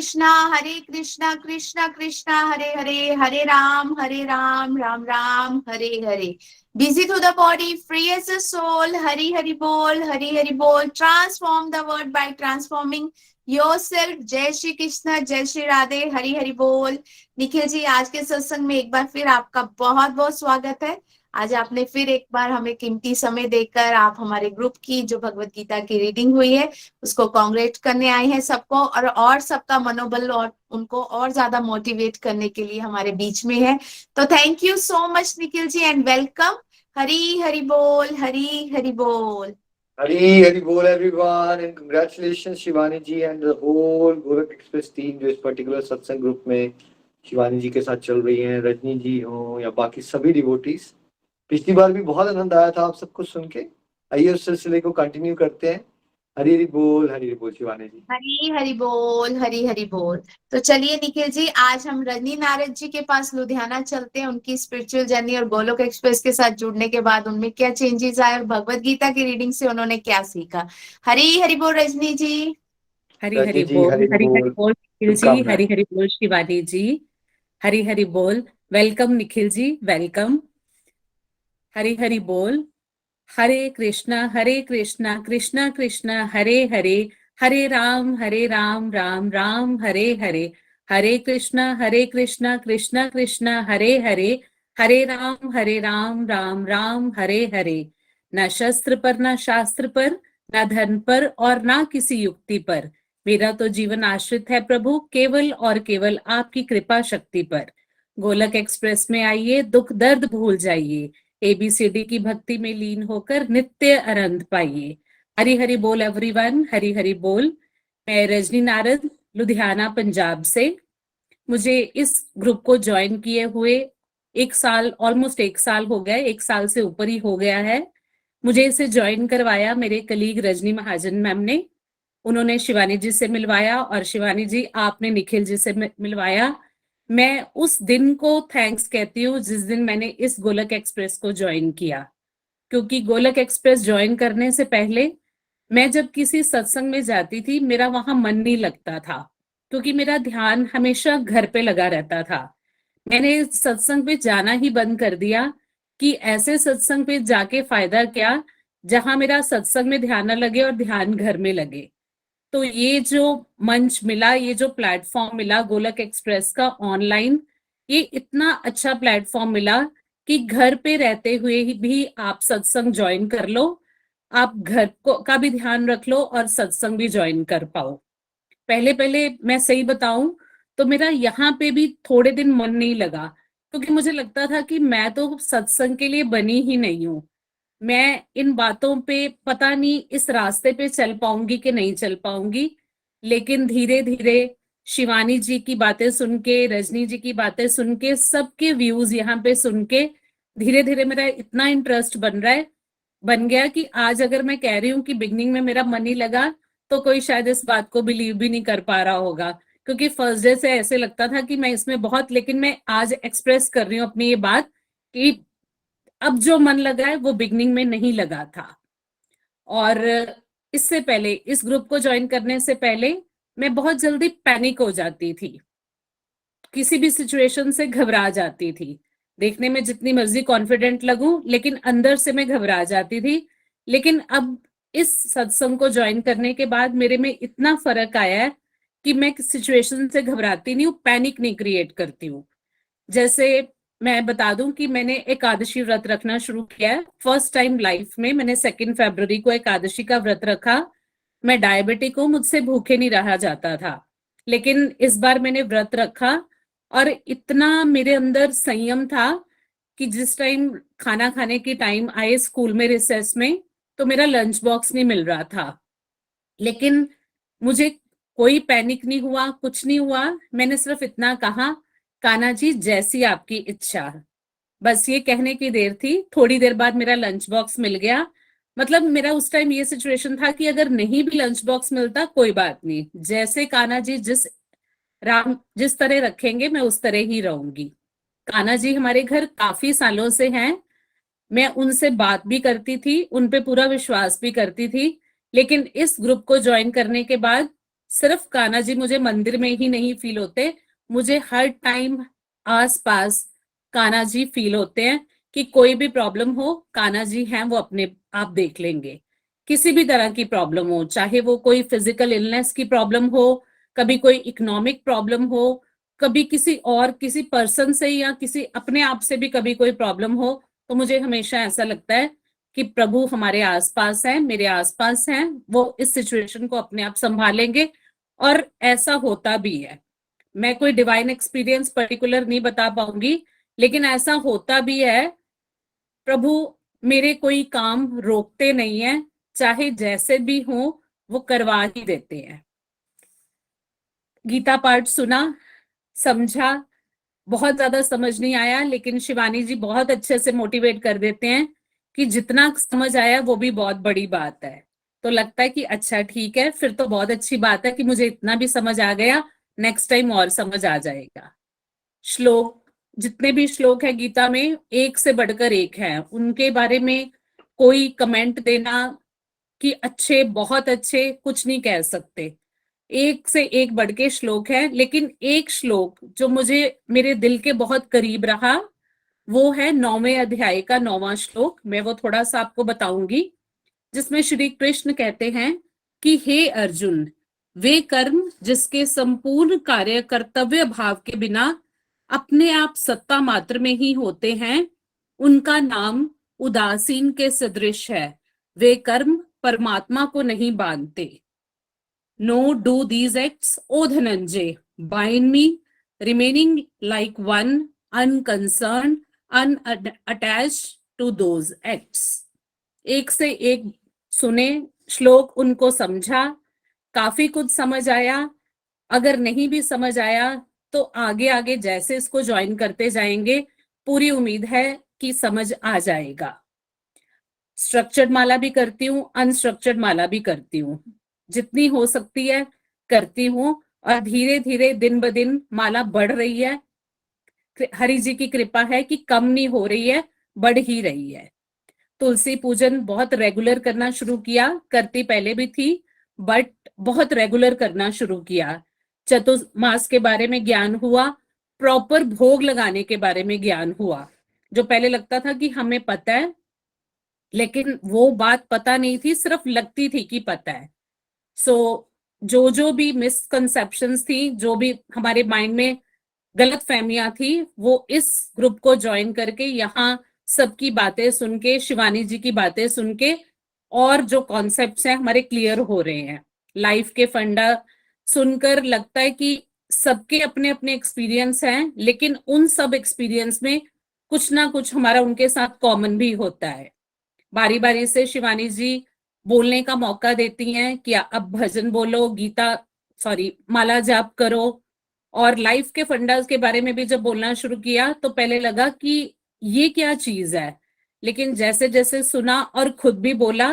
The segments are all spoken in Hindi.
Krishna Krishna Krishna Hare Hare, Hare Ram Ram Ram Hare Hare. Busy through the body, free as a soul. Hari Hari Bol. Transform the world by transforming yourself. जय श्री कृष्णा, जय श्री राधे, हरि हरि बोल। निखिल जी, आज के सत्संग में एक बार फिर आपका बहुत बहुत स्वागत है। आज आपने फिर एक बार हमें कीमती समय देकर आप हमारे ग्रुप की जो भगवत गीता की रीडिंग हुई है उसको कांग्रेट करने आए हैं सबको, और सबका मनोबल और उनको और ज्यादा मोटिवेट करने के लिए हमारे बीच में है। तो thank you so much Nikhil ji and welcome. Hari Hari बोल, हरी हरि बोल। हरी हरी बोल everyone and congratulations Shivani ji and the whole Gorakh express team जो इस पर्टिकुलर सत्संग ग्रुप में शिवानी जी के साथ चल रही हैं, रजनी जी हो या बाकी सभी डिवोटीज। पिछली बार भी बहुत आनंद आया था आप सबको सुन के। आइए उस सिलसिले को कंटिन्यू करते हैं। हरी हरी बोल शिवानी जी। हरी हरि बोल, हरी हरि बोल। तो चलिए निखिल जी, आज हम रजनी नारद जी के पास लुधियाना चलते हैं, उनकी स्पिरिचुअल जर्नी और गोलोक एक्सप्रेस के साथ जुड़ने के बाद उनमें क्या चेंजेस आए और भगवत गीता की रीडिंग से उन्होंने क्या सीखा। हरी हरि बोल रजनी जी। हरी रजनी हरि जी बोल, हरी हरी हरि बोल, बोल निखिल जी, शुभकामनाएं। हरी हरि बोल शिवानी जी, हरी हरि बोल। Welcome Nikhil ji, welcome. हरी हरि बोल। हरे कृष्णा कृष्णा कृष्णा हरे हरे, हरे राम राम राम हरे हरे, हरे कृष्णा कृष्णा कृष्णा हरे हरे, हरे राम राम राम हरे हरे। न शस्त्र पर, न शास्त्र पर, न धन पर और ना किसी युक्ति पर, मेरा तो जीवन आश्रित है प्रभु केवल और केवल आपकी कृपा शक्ति पर। गोलक एक्सप्रेस में आइए, दुख दर्द भूल जाइए, एबीसीडी की भक्ति में लीन होकर नित्य आनंद पाइए। हरि हरि बोल एवरीवन, हरि हरि बोल। मैं रजनी नारद, लुधियाना पंजाब से। मुझे इस ग्रुप को ज्वाइन किए हुए ऑलमोस्ट एक साल हो गया, एक साल से ऊपर ही हो गया है। मुझे इसे ज्वाइन करवाया मेरे कलीग रजनी महाजन मैम ने। उन्होंने शिवानी जी से मिलवाया और शिवानी जी आपने निखिल जी से मिलवाया। मैं उस दिन को थैंक्स कहती हूँ जिस दिन मैंने इस गोलक एक्सप्रेस को ज्वाइन किया, क्योंकि गोलक एक्सप्रेस ज्वाइन करने से पहले मैं जब किसी सत्संग में जाती थी मेरा वहां मन नहीं लगता था, क्योंकि मेरा ध्यान हमेशा घर पे लगा रहता था। मैंने सत्संग पे जाना ही बंद कर दिया कि ऐसे सत्संग पे जाके फायदा क्या जहां मेरा सत्संग में ध्यान न लगे और ध्यान घर में लगे। तो ये जो मंच मिला, ये जो प्लेटफॉर्म मिला गोलक एक्सप्रेस का ऑनलाइन, ये इतना अच्छा प्लेटफॉर्म मिला कि घर पे रहते हुए ही भी आप सत्संग ज्वाइन कर लो, आप घर को का भी ध्यान रख लो और सत्संग भी ज्वाइन कर पाओ। पहले पहले मैं सही बताऊं तो मेरा यहाँ पे भी थोड़े दिन मन नहीं लगा, क्योंकि मुझे लगता था कि मैं तो सत्संग के लिए बनी ही नहीं हूं। मैं इन बातों पे पता नहीं इस रास्ते पे चल पाऊंगी कि नहीं चल पाऊंगी। लेकिन धीरे धीरे शिवानी जी की बातें सुन के, रजनी जी की बातें सुन के, सबके व्यूज यहाँ पे सुन के धीरे धीरे मेरा इतना इंटरेस्ट बन गया कि आज अगर मैं कह रही हूँ कि बिगनिंग में मेरा मन ही लगा, तो कोई शायद इस बात को बिलीव भी नहीं कर पा रहा होगा, क्योंकि फर्स्ट डे से ऐसे लगता था कि मैं इसमें बहुत, लेकिन मैं आज एक्सप्रेस कर रही हूँ अपनी ये बात कि अब जो मन लगा है वो बिगनिंग में नहीं लगा था। और इससे पहले, इस ग्रुप को ज्वाइन करने से पहले मैं बहुत जल्दी पैनिक हो जाती थी, किसी भी सिचुएशन से घबरा जाती थी। देखने में जितनी मर्जी कॉन्फिडेंट लगूं, लेकिन अंदर से मैं घबरा जाती थी। लेकिन अब इस सत्संग को ज्वाइन करने के बाद मेरे में इतना फर्क आया है कि मैं सिचुएशन से घबराती नहीं हूँ, पैनिक नहीं क्रिएट करती हूँ। जैसे मैं बता दूं कि मैंने एकादशी व्रत रखना शुरू किया है, फर्स्ट टाइम लाइफ में मैंने 2 फरवरी को एकादशी का व्रत रखा। मैं डायबिटिक हूँ, मुझसे भूखे नहीं रहा जाता था, लेकिन इस बार मैंने व्रत रखा और इतना मेरे अंदर संयम था कि जिस टाइम खाना खाने की टाइम आए स्कूल में रिसेस में, तो मेरा लंच बॉक्स नहीं मिल रहा था, लेकिन मुझे कोई पैनिक नहीं हुआ, कुछ नहीं हुआ। मैंने सिर्फ इतना कहा, कान्हा जी जैसी आपकी इच्छा। बस ये कहने की देर थी, थोड़ी देर बाद मेरा लंच बॉक्स मिल गया। मतलब मेरा उस टाइम ये सिचुएशन था कि अगर नहीं भी लंच बॉक्स मिलता कोई बात नहीं, जैसे कान्हा जी जिस तरह रखेंगे मैं उस तरह ही रहूंगी। कान्हा जी हमारे घर काफी सालों से हैं, मैं उनसे बात भी करती थी, उन पे पूरा विश्वास भी करती थी, लेकिन इस ग्रुप को ज्वाइन करने के बाद सिर्फ कान्हा जी मुझे मंदिर में ही नहीं फील होते, मुझे हर टाइम आसपास कान्हा जी फील होते हैं कि कोई भी प्रॉब्लम हो कान्हा जी हैं, वो अपने आप देख लेंगे। किसी भी तरह की प्रॉब्लम हो, चाहे वो कोई फिजिकल इलनेस की प्रॉब्लम हो, कभी कोई इकोनॉमिक प्रॉब्लम हो, कभी किसी पर्सन से या किसी अपने आप से भी कभी कोई प्रॉब्लम हो, तो मुझे हमेशा ऐसा लगता है कि प्रभु हमारे आसपास हैं, मेरे आसपास हैं, वो इस सिचुएशन को अपने आप संभालेंगे। और ऐसा होता भी है। मैं कोई डिवाइन एक्सपीरियंस पर्टिकुलर नहीं बता पाऊंगी, लेकिन ऐसा होता भी है। प्रभु मेरे कोई काम रोकते नहीं है, चाहे जैसे भी हो वो करवा ही देते हैं। गीता पाठ सुना, समझा, बहुत ज्यादा समझ नहीं आया, लेकिन शिवानी जी बहुत अच्छे से मोटिवेट कर देते हैं कि जितना समझ आया वो भी बहुत बड़ी बात है। तो लगता है कि अच्छा ठीक है, फिर तो बहुत अच्छी बात है कि मुझे इतना भी समझ आ गया, नेक्स्ट टाइम और समझ आ जाएगा। श्लोक, जितने भी श्लोक है गीता में, एक से बढ़कर एक है। उनके बारे में कोई कमेंट देना कि अच्छे, बहुत अच्छे, कुछ नहीं कह सकते। एक से एक बढ़ के श्लोक है, लेकिन एक श्लोक जो मुझे मेरे दिल के बहुत करीब रहा, वो है 9वें अध्याय का 9वां श्लोक। मैं वो थोड़ा सा आपको बताऊंगी, जिसमें श्री कृष्ण कहते हैं कि हे अर्जुन, वे कर्म जिसके संपूर्ण कार्य कर्तव्य भाव के बिना अपने आप सत्ता मात्र में ही होते हैं, उनका नाम उदासीन के सदृश है। वे कर्म परमात्मा को नहीं बांधते। No do these acts, O Dhananjay, bind me, remaining like one, unconcerned, unattached to those acts। एक से एक सुने श्लोक, उनको समझा, काफी कुछ समझ आया। अगर नहीं भी समझ आया तो आगे आगे जैसे इसको ज्वाइन करते जाएंगे, पूरी उम्मीद है कि समझ आ जाएगा। स्ट्रक्चर्ड माला भी करती हूँ, अनस्ट्रक्चर्ड माला भी करती हूँ, जितनी हो सकती है करती हूँ, और धीरे धीरे दिन ब दिन माला बढ़ रही है। हरि जी की कृपा है कि कम नहीं हो रही है, बढ़ ही रही है। तुलसी पूजन बहुत रेगुलर करना शुरू किया, करती पहले भी थी, बट बहुत रेगुलर करना शुरू किया। चतुर्मास के बारे में ज्ञान हुआ, प्रॉपर भोग लगाने के बारे में ज्ञान हुआ। जो पहले लगता था कि हमें पता है, लेकिन वो बात पता नहीं थी, सिर्फ लगती थी कि पता है। सो जो भी मिसकंसेप्शंस थी, जो भी हमारे माइंड में गलत फहमियां थी, वो इस ग्रुप को ज्वाइन करके, यहाँ सबकी बातें सुन के, शिवानी जी की बातें सुन के, और जो कॉन्सेप्ट्स हैं हमारे क्लियर हो रहे हैं। लाइफ के फंडा सुनकर लगता है कि सबके अपने अपने एक्सपीरियंस हैं, लेकिन उन सब एक्सपीरियंस में कुछ ना कुछ हमारा उनके साथ कॉमन भी होता है। बारी बारी से शिवानी जी बोलने का मौका देती हैं कि अब भजन बोलो, माला जाप करो। और लाइफ के फंडास के बारे में भी जब बोलना शुरू किया तो पहले लगा कि ये क्या चीज है, लेकिन जैसे जैसे सुना और खुद भी बोला,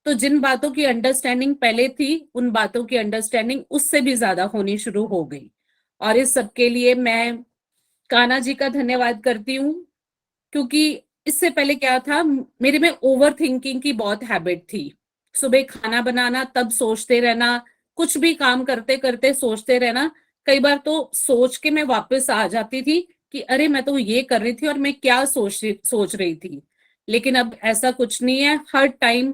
तो जिन बातों की अंडरस्टैंडिंग पहले थी, उन बातों की अंडरस्टैंडिंग उससे भी ज्यादा होनी शुरू हो गई। और इस सब के लिए मैं कान्हा जी का धन्यवाद करती हूँ, क्योंकि इससे पहले क्या था, मेरे में ओवर थिंकिंग की बहुत हैबिट थी। सुबह खाना बनाना, तब सोचते रहना, कुछ भी काम करते करते सोचते रहना। कई बार तो सोच के मैं वापस आ जाती थी कि अरे मैं तो ये कर रही थी और मैं क्या सोच रही थी। लेकिन अब ऐसा कुछ नहीं है, हर टाइम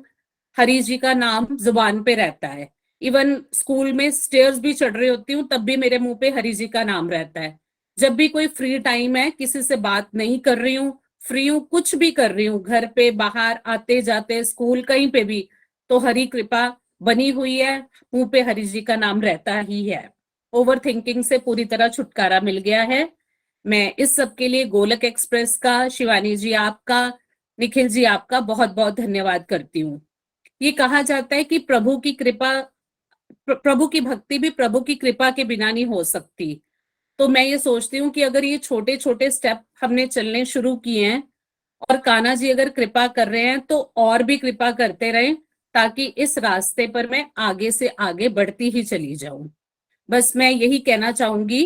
हरि जी का नाम जुबान पे रहता है। इवन स्कूल में स्टेयर्स भी चढ़ रही होती हूँ, तब भी मेरे मुंह पे हरि जी का नाम रहता है। जब भी कोई फ्री टाइम है, किसी से बात नहीं कर रही हूँ, फ्री हूँ, कुछ भी कर रही हूँ, घर पे, बाहर, आते जाते, स्कूल, कहीं पे भी, तो हरि कृपा बनी हुई है, मुंह पे हरि जी का नाम रहता ही है। ओवर थिंकिंग से पूरी तरह छुटकारा मिल गया है। मैं इस सब के लिए गोलक एक्सप्रेस का, शिवानी जी आपका, निखिल जी आपका बहुत बहुत धन्यवाद करती हूँ। ये कहा जाता है कि प्रभु की भक्ति भी प्रभु की कृपा के बिना नहीं हो सकती। तो मैं ये सोचती हूँ कि अगर ये छोटे छोटे स्टेप हमने चलने शुरू किए हैं, और कान्हा जी अगर कृपा कर रहे हैं, तो और भी कृपा करते रहें, ताकि इस रास्ते पर मैं आगे से आगे बढ़ती ही चली जाऊं। बस मैं यही कहना चाहूंगी,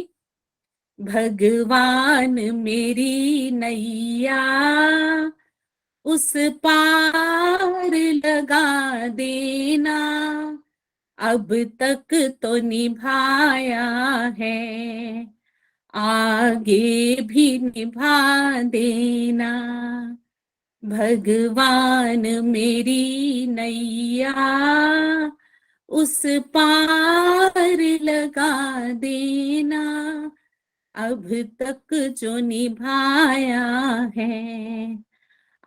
भगवान मेरी नैया उस पार लगा देना, अब तक तो निभाया है, आगे भी निभा देना। भगवान मेरी नैया उस पार लगा देना, अब तक जो निभाया है,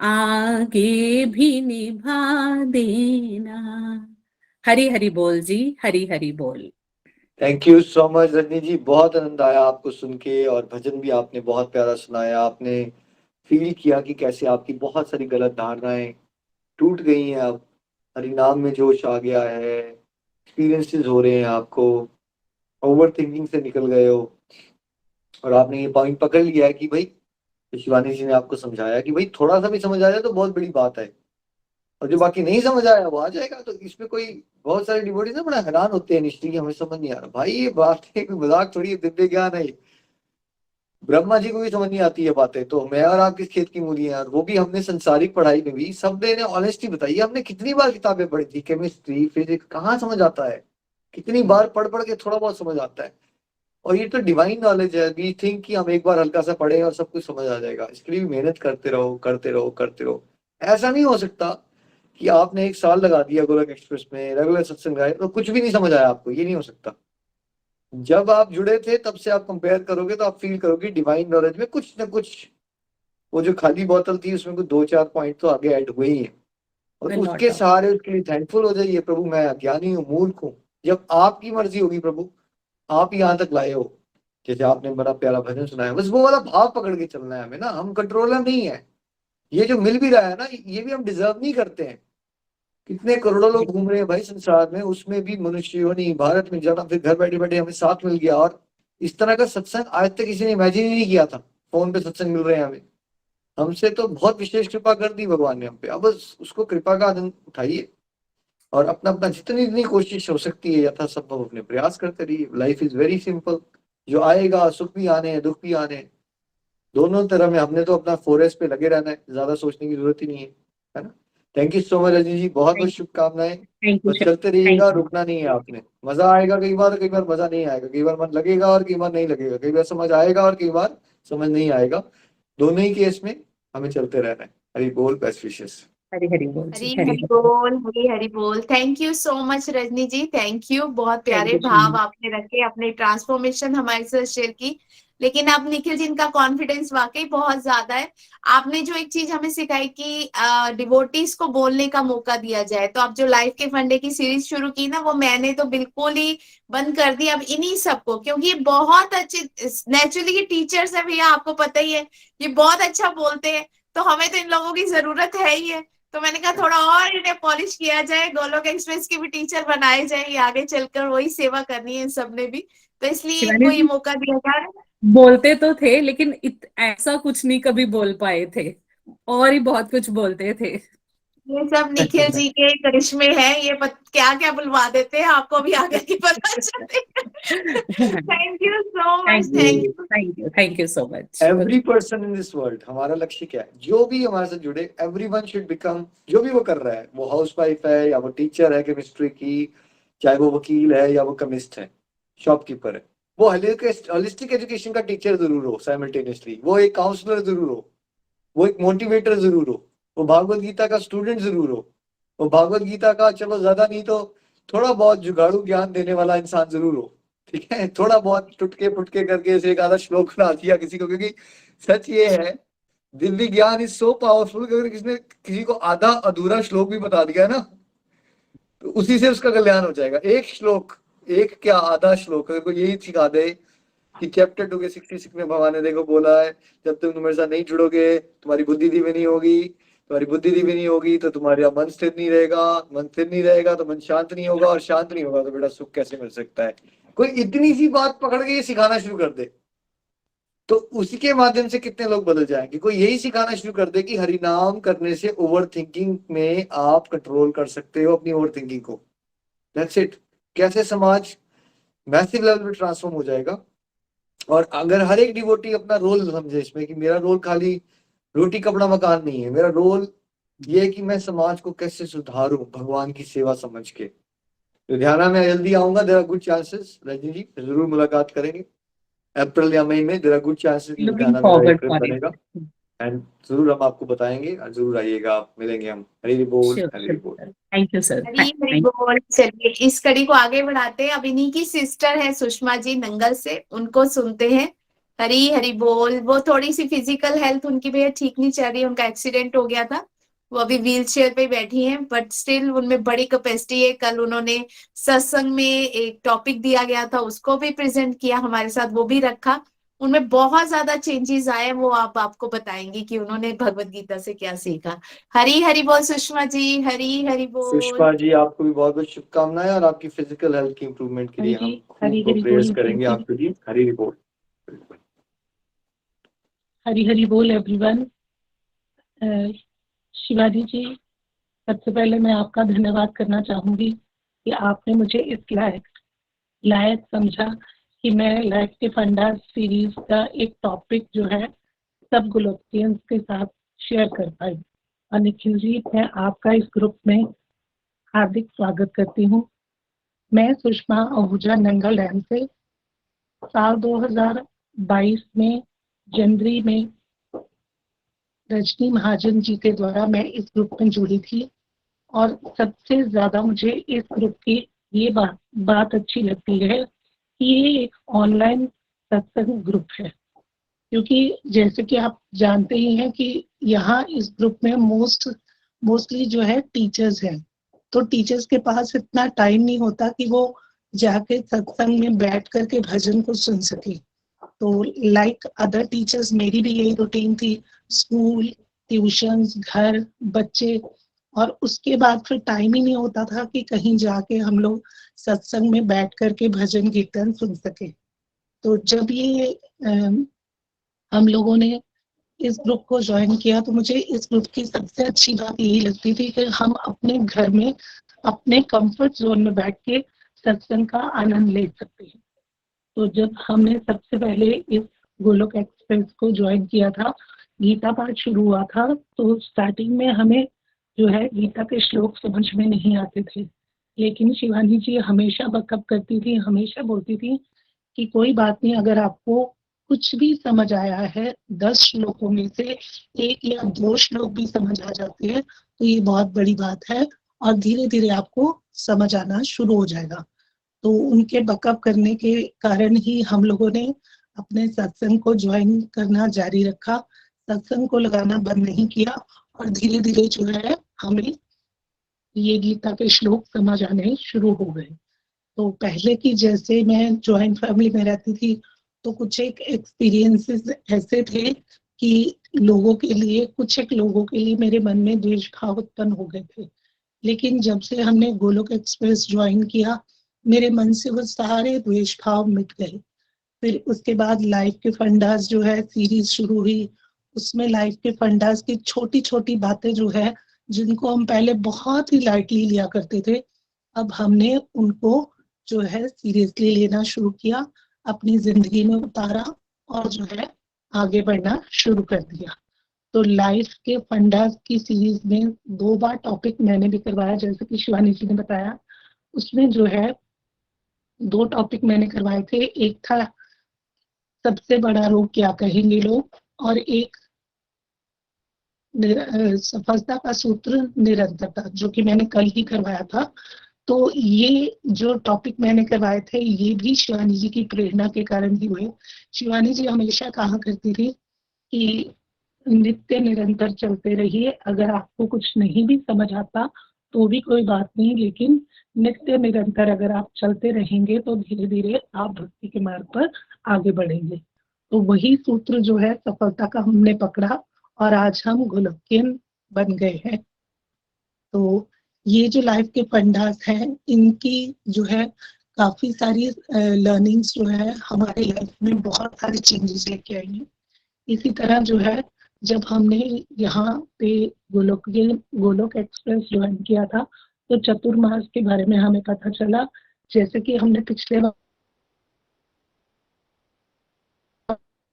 आगे भी निभा देना। हरी हरी बोल जी, हरी हरी बोल। Thank you so much Rajni ji, बहुत आनंद आया आपको सुन के, और भजन भी आपने बहुत प्यारा सुनाया। आपने फील किया कि कैसे आपकी बहुत सारी गलत धारणाएं टूट गई हैं, अब हरिनाम में जोश आ गया है, एक्सपीरियंसेस हो रहे हैं आपको, ओवर थिंकिंग से निकल गए हो, और आपने ये पॉइंट पकड़ लिया है कि भाई, शिवानी जी ने आपको समझाया कि भाई थोड़ा सा भी समझ आ जाए तो बहुत बड़ी बात है, और जो बाकी नहीं समझ आया वो आ जाएगा। तो इसमें कोई, बहुत सारे डिवोटीज ना बड़ा हैरान होते हैं निश्चय, हमें समझ नहीं आ रहा। भाई ये बात है, कोई मजाक थोड़ी है, दिव्य ज्ञान है। ब्रह्मा जी को भी समझ नहीं आती है बातें, तो मैं और आप किस खेत की मूली हैं। और वो भी हमने संसारिक पढ़ाई में भी सब ने ऑनेस्टी बताई है। हमने कितनी बार किताबें पढ़ी थी, केमिस्ट्री फिजिक्स, कहाँ समझ आता है, कितनी बार पढ़ पढ़ के थोड़ा बहुत समझ आता है। और ये तो डिवाइन नॉलेज है। वी थिंक कि हम एक बार हल्का सा पढ़े और सब कुछ समझ आ जाएगा। इसके लिए भी मेहनत करते रहो, करते रहो, करते रहो। ऐसा नहीं हो सकता कि आपने 1 साल लगा दिया गोलक एक्सप्रेस में, रेगुलर सत्संग गाए, तो कुछ भी नहीं समझ आया आपको। ये नहीं हो सकता। जब आप जुड़े थे तब से आप कंपेयर करोगे तो आप फील करोगे डिवाइन नॉलेज में कुछ ना कुछ, वो जो खाली बोतल थी उसमें कुछ 2-4 पॉइंट तो आगे ऐड हुए ही हैं। और A lot उसके of सहारे उसके लिए थैंकफुल हो जाइए, प्रभु मैं अज्ञानी हूँ, मूर्ख हूँ, जब आपकी मर्जी होगी प्रभु, आप यहाँ तक लाए हो। जैसे आपने बड़ा प्यारा भजन सुनाया, बस वो वाला भाव पकड़ के चलना है हमें ना। हम कंट्रोलर नहीं है। ये जो मिल भी रहा है ना, ये भी हम डिजर्व नहीं करते हैं। कितने करोड़ों लोग घूम रहे हैं भाई संसार में, उसमें भी मनुष्यों ने भारत में जाना, फिर घर बैठे बैठे हमें साथ मिल गया। और इस तरह का सत्संग आज तक किसी ने इमेजिन ही नहीं किया था। फोन पे सत्संग मिल रहे हैं हमें, हमसे तो बहुत विशेष कृपा कर दी भगवान ने हम पे। अब बस उसको कृपा का आनंद उठाइए, और अपना अपना जितनी जितनी कोशिश हो सकती है यथासंभव अपने प्रयास करते रहिए। Life is very simple. जो आएगा, सुख भी आने हैं, दुख भी आने हैं, दोनों तरह में। हमने तो अपना फोरेस्ट पे लगे रहना है, ज्यादा सोचने की जरूरत ही नहीं है ना। Thank you so much Rajni ji, बहुत बहुत शुभकामनाएं। thank you, बस चलते रहिएगा, thank you. रुकना नहीं है आपने। मजा आएगा कई बार मजा नहीं आएगा, कई बार मन लगेगा और कई बार नहीं लगेगा, कई बार समझ आएगा और कई बार समझ नहीं आएगा। दोनों ही केस में हमें चलते रहना है। हरि बोल, बेस्ट विशेष। हरी हरी बोल हरी जी, हरी हरी हरी बोल, हरी हरी बोल। Thank you so much Rajni ji, thank you. बहुत प्यारे Thank you, भाव जी। आपने रखे, अपने ट्रांसफॉर्मेशन हमारे साथ शेयर की। लेकिन अब निखिल जी, इनका कॉन्फिडेंस वाकई बहुत ज्यादा है। आपने जो एक चीज हमें सिखाई कि डिवोटीज को बोलने का मौका दिया जाए, तो आप जो लाइफ के फंडे की सीरीज शुरू की ना, वो मैंने तो बिल्कुल ही बंद कर दी अब इन्हीं सबको, क्योंकि ये बहुत अच्छे नेचुरली ये टीचर्स है भैया, आपको पता ही है, ये बहुत अच्छा बोलते हैं। तो हमें तो इन लोगों की जरूरत है ही है। तो मैंने कहा थोड़ा और इन्हें पॉलिश किया जाए, गोलोक एक्सप्रेस के भी टीचर बनाए जाए, ये आगे चलकर वही सेवा करनी है इन सबने भी। तो इसलिए शिवानी इनको ये जी मौका दिया जा रहा है। बोलते तो थे, लेकिन ऐसा कुछ नहीं कभी बोल पाए थे, और ही बहुत कुछ बोलते थे। ये सब निखिल जी के करिश्मे हैं, ये क्या क्या बुलवा देते हैं, आपको भी आगे की पता चलेगा। Thank you so much, thank thank you, you. Thank you, thank you so much. Every person in this world, हमारा लक्ष्य क्या है, जो भी हमारे साथ जुड़े, एवरीवन शुड बिकम, जो भी वो कर रहा है, वो हाउस वाइफ है या वो टीचर है केमिस्ट्री की, चाहे वो वकील है या वो केमिस्ट है, शॉपकीपर है, वो होलिस्टिक एजुकेशन का टीचर जरूर हो साइमल्टेनियसली, वो एक काउंसलर जरूर हो, वो एक मोटिवेटर जरूर हो, वो भागवत गीता का स्टूडेंट जरूर हो, वो भागवत गीता का चलो ज्यादा नहीं तो थोड़ा बहुत जुगाड़ू ज्ञान देने वाला इंसान जरूर हो। ठीक है, थोड़ा बहुत टुटके फुटके करके से एक आधा श्लोक बना दिया किसी को, क्योंकि सच ये है, दिव्य ज्ञान इज सो पावरफुल कि अगर किसने किसी को आधा अधूरा श्लोक भी बता दिया ना, तो उसी से उसका कल्याण हो जाएगा। एक श्लोक, एक क्या आधा श्लोक, अगर कोई यही सिखा दे कि चैप्टर 2 के 66 में भगवान ने देखो बोला है, जब तुम मेरे साथ नहीं जुड़ोगे तुम्हारी बुद्धि दिव्य नहीं होगी, तुम्हारी बुद्धि दिव्य नहीं होगी तो तुम्हारा मन स्थिर नहीं रहेगा, मन स्थिर नहीं रहेगा तो मन शांत नहीं होगा, और शांत नहीं होगा तो बेटा सुख कैसे मिल सकता है। कोई इतनी सी बात पकड़ के ये सिखाना शुरू कर दे, तो उसी के माध्यम से कितने लोग बदल जाएंगे। कोई यही सिखाना शुरू कर दे कि हरिनाम करने से ओवर थिंकिंग में आप कंट्रोल कर सकते हो अपनी ओवर थिंकिंग को। That's it. कैसे समाज मैसिव लेवल पे ट्रांसफॉर्म हो जाएगा। और अगर हर एक डिवोटी अपना रोल समझे इसमें कि मेरा रोल खाली रोटी कपड़ा मकान नहीं है, मेरा रोल ये है कि मैं समाज को कैसे सुधारूं भगवान की सेवा समझ के। लुधियाना में जल्दी आऊंगा, there are good chances Rajni ji, जरूर मुलाकात करेंगे अप्रैल या मई में, there are good chances Looking Ludhiana में मेरा forward एक ट्रिप for it. बनेगा एंड जरूर हम आपको बताएंगे, और जरूर आइएगा, आप मिलेंगे हम। हरी बोल, Sure, हरी sure, बोल। sir. Thank you, sir. Hari Hari Thank बोल। चलिए इस कड़ी को आगे बढ़ाते हैं। अब इन्हीं की सिस्टर है सुषमा जी नंगल से, उनको सुनते हैं। हरी हरी बोल। वो थोड़ी सी फिजिकल हेल्थ उनकी भैया ठीक नहीं चल रही है, उनका एक्सीडेंट हो गया था, वो अभी व्हील चेयर पे बैठी हैं, बट स्टिल उनमें बड़ी कैपेसिटी है। कल उन्होंने सत्संग में एक टॉपिक दिया गया था, उसको भी प्रेजेंट किया हमारे साथ, वो भी रखा। उनमें बहुत ज्यादा चेंजेस आए, वो आपको बताएंगी कि उन्होंने भगवत गीता से क्या सीखा। हरी हरी बोल सुषमा जी, हरी हरी बोल। सुषमा जी आपको भी बहुत बहुत शुभकामनाएं, और आपकी फिजिकल हेल्थ की इंप्रूवमेंट के लिए हाँ जी, हम हरी खूब हरी प्रेयर्स बोल करेंगे जी। आपके लिए। हरी बोल। हरी हरी बोल एवरीवन। शिवाजी जी, सबसे पहले मैं आपका धन्यवाद करना चाहूंगी कि आपने मुझे इस लायक समझा कि मैं लाइफ के फंडा सीरीज का एक टॉपिक जो है सब गोलोकियंस के साथ शेयर कर पाई। और निखिल जी, मैं आपका इस ग्रुप में हार्दिक स्वागत करती हूँ। मैं सुषमा आहूजा नंगल डैम से साल 2022 में जनवरी में रजनी महाजन जी के द्वारा मैं इस ग्रुप में जुड़ी थी। और सबसे ज्यादा मुझे इस ग्रुप की ये बात अच्छी लगती है कि ये एक ऑनलाइन सत्संग ग्रुप है, क्योंकि जैसे कि आप जानते ही हैं कि यहाँ इस ग्रुप में मोस्टली जो है टीचर्स हैं, तो टीचर्स के पास इतना टाइम नहीं होता कि वो जाके सत्संग में बैठ करके भजन को सुन सके। तो लाइक अदर टीचर्स मेरी भी यही रूटीन थी, स्कूल, ट्यूशंस, घर, बच्चे, और उसके बाद फिर टाइम ही नहीं होता था कि कहीं जाके हम लोग सत्संग में बैठ करके भजन कीर्तन सुन सके। तो जब ये हम लोगों ने इस ग्रुप को ज्वाइन किया, तो मुझे इस ग्रुप की सबसे अच्छी बात यही लगती थी कि हम अपने घर में अपने कंफर्ट जोन में बैठ के सत्संग का आनंद ले सकते हैं। तो जब हमने सबसे पहले इस गोलोक एक्सप्रेस को ज्वाइन किया था, गीता पाठ शुरू हुआ था, तो स्टार्टिंग में हमें जो है गीता के श्लोक समझ में नहीं आते थे, लेकिन शिवानी जी हमेशा बकअप करती थी, हमेशा बोलती थी कि कोई बात नहीं, अगर आपको कुछ भी समझ आया है 10 श्लोकों में से 1 या 2 श्लोक भी समझ आ जाते हैं तो ये बहुत बड़ी बात है, और धीरे धीरे आपको समझ आना शुरू हो जाएगा। तो उनके बकअप करने के कारण ही हम लोगों ने अपने सत्संग को ज्वाइन करना जारी रखा, सत्संग को लगाना बंद नहीं किया, और धीरे धीरे जो है हमें ये गीता के श्लोक समझ आने शुरू हो गए। तो पहले की जैसे मैं ज्वाइंट फैमिली में रहती थी, तो कुछ एक एक्सपीरियंसेस ऐसे थे कि कुछ एक लोगों के लिए मेरे मन में द्वेष भाव उत्पन्न हो गए थे। लेकिन जब से हमने गोलोक एक्सप्रेस ज्वाइन किया, मेरे मन से वो सारे द्वेष भाव मिट गए। फिर उसके बाद लाइफ के फंडास जो है सीरीज शुरू हुई, उसमें लाइफ के फंडास की छोटी छोटी बातें जो है, जिनको हम पहले बहुत ही लाइटली लिया करते थे, अब हमने उनको जो है सीरियसली लेना शुरू किया, अपनी जिंदगी में उतारा, और जो है आगे बढ़ना शुरू कर दिया। तो लाइफ के फंडास की सीरीज में 2 बार टॉपिक मैंने भी करवाया, जैसे कि शिवानी जी ने बताया। उसमें जो है 2 टॉपिक मैंने करवाए थे, एक था सबसे बड़ा रोग क्या कहेंगे लोग, और एक सफलता का सूत्र निरंतरता, जो कि मैंने कल ही करवाया था। तो ये जो टॉपिक मैंने करवाए थे, ये भी शिवानी जी की प्रेरणा के कारण ही हुए। शिवानी जी हमेशा कहा करती थी कि नित्य निरंतर चलते रहिए, अगर आपको कुछ नहीं भी समझ आता तो भी कोई बात नहीं, लेकिन नित्य निरंतर अगर आप चलते रहेंगे तो धीरे धीरे आप भक्ति के मार्ग पर आगे बढ़ेंगे। तो वही सूत्र जो है सफलता का हमने पकड़ा, और आज हम गोलोकियन बन गए हैं। तो ये जो लाइफ के फंडास हैं, इनकी जो है काफी सारी लर्निंग्स जो है हमारे लाइफ में बहुत सारे चेंजेस लेके आई हैं। इसी तरह जो है जब हमने यहाँ पे गोलोक एक्सप्रेस ज्वाइन किया था, तो चतुर्मास के बारे में हमें पता चला, जैसे कि हमने पिछले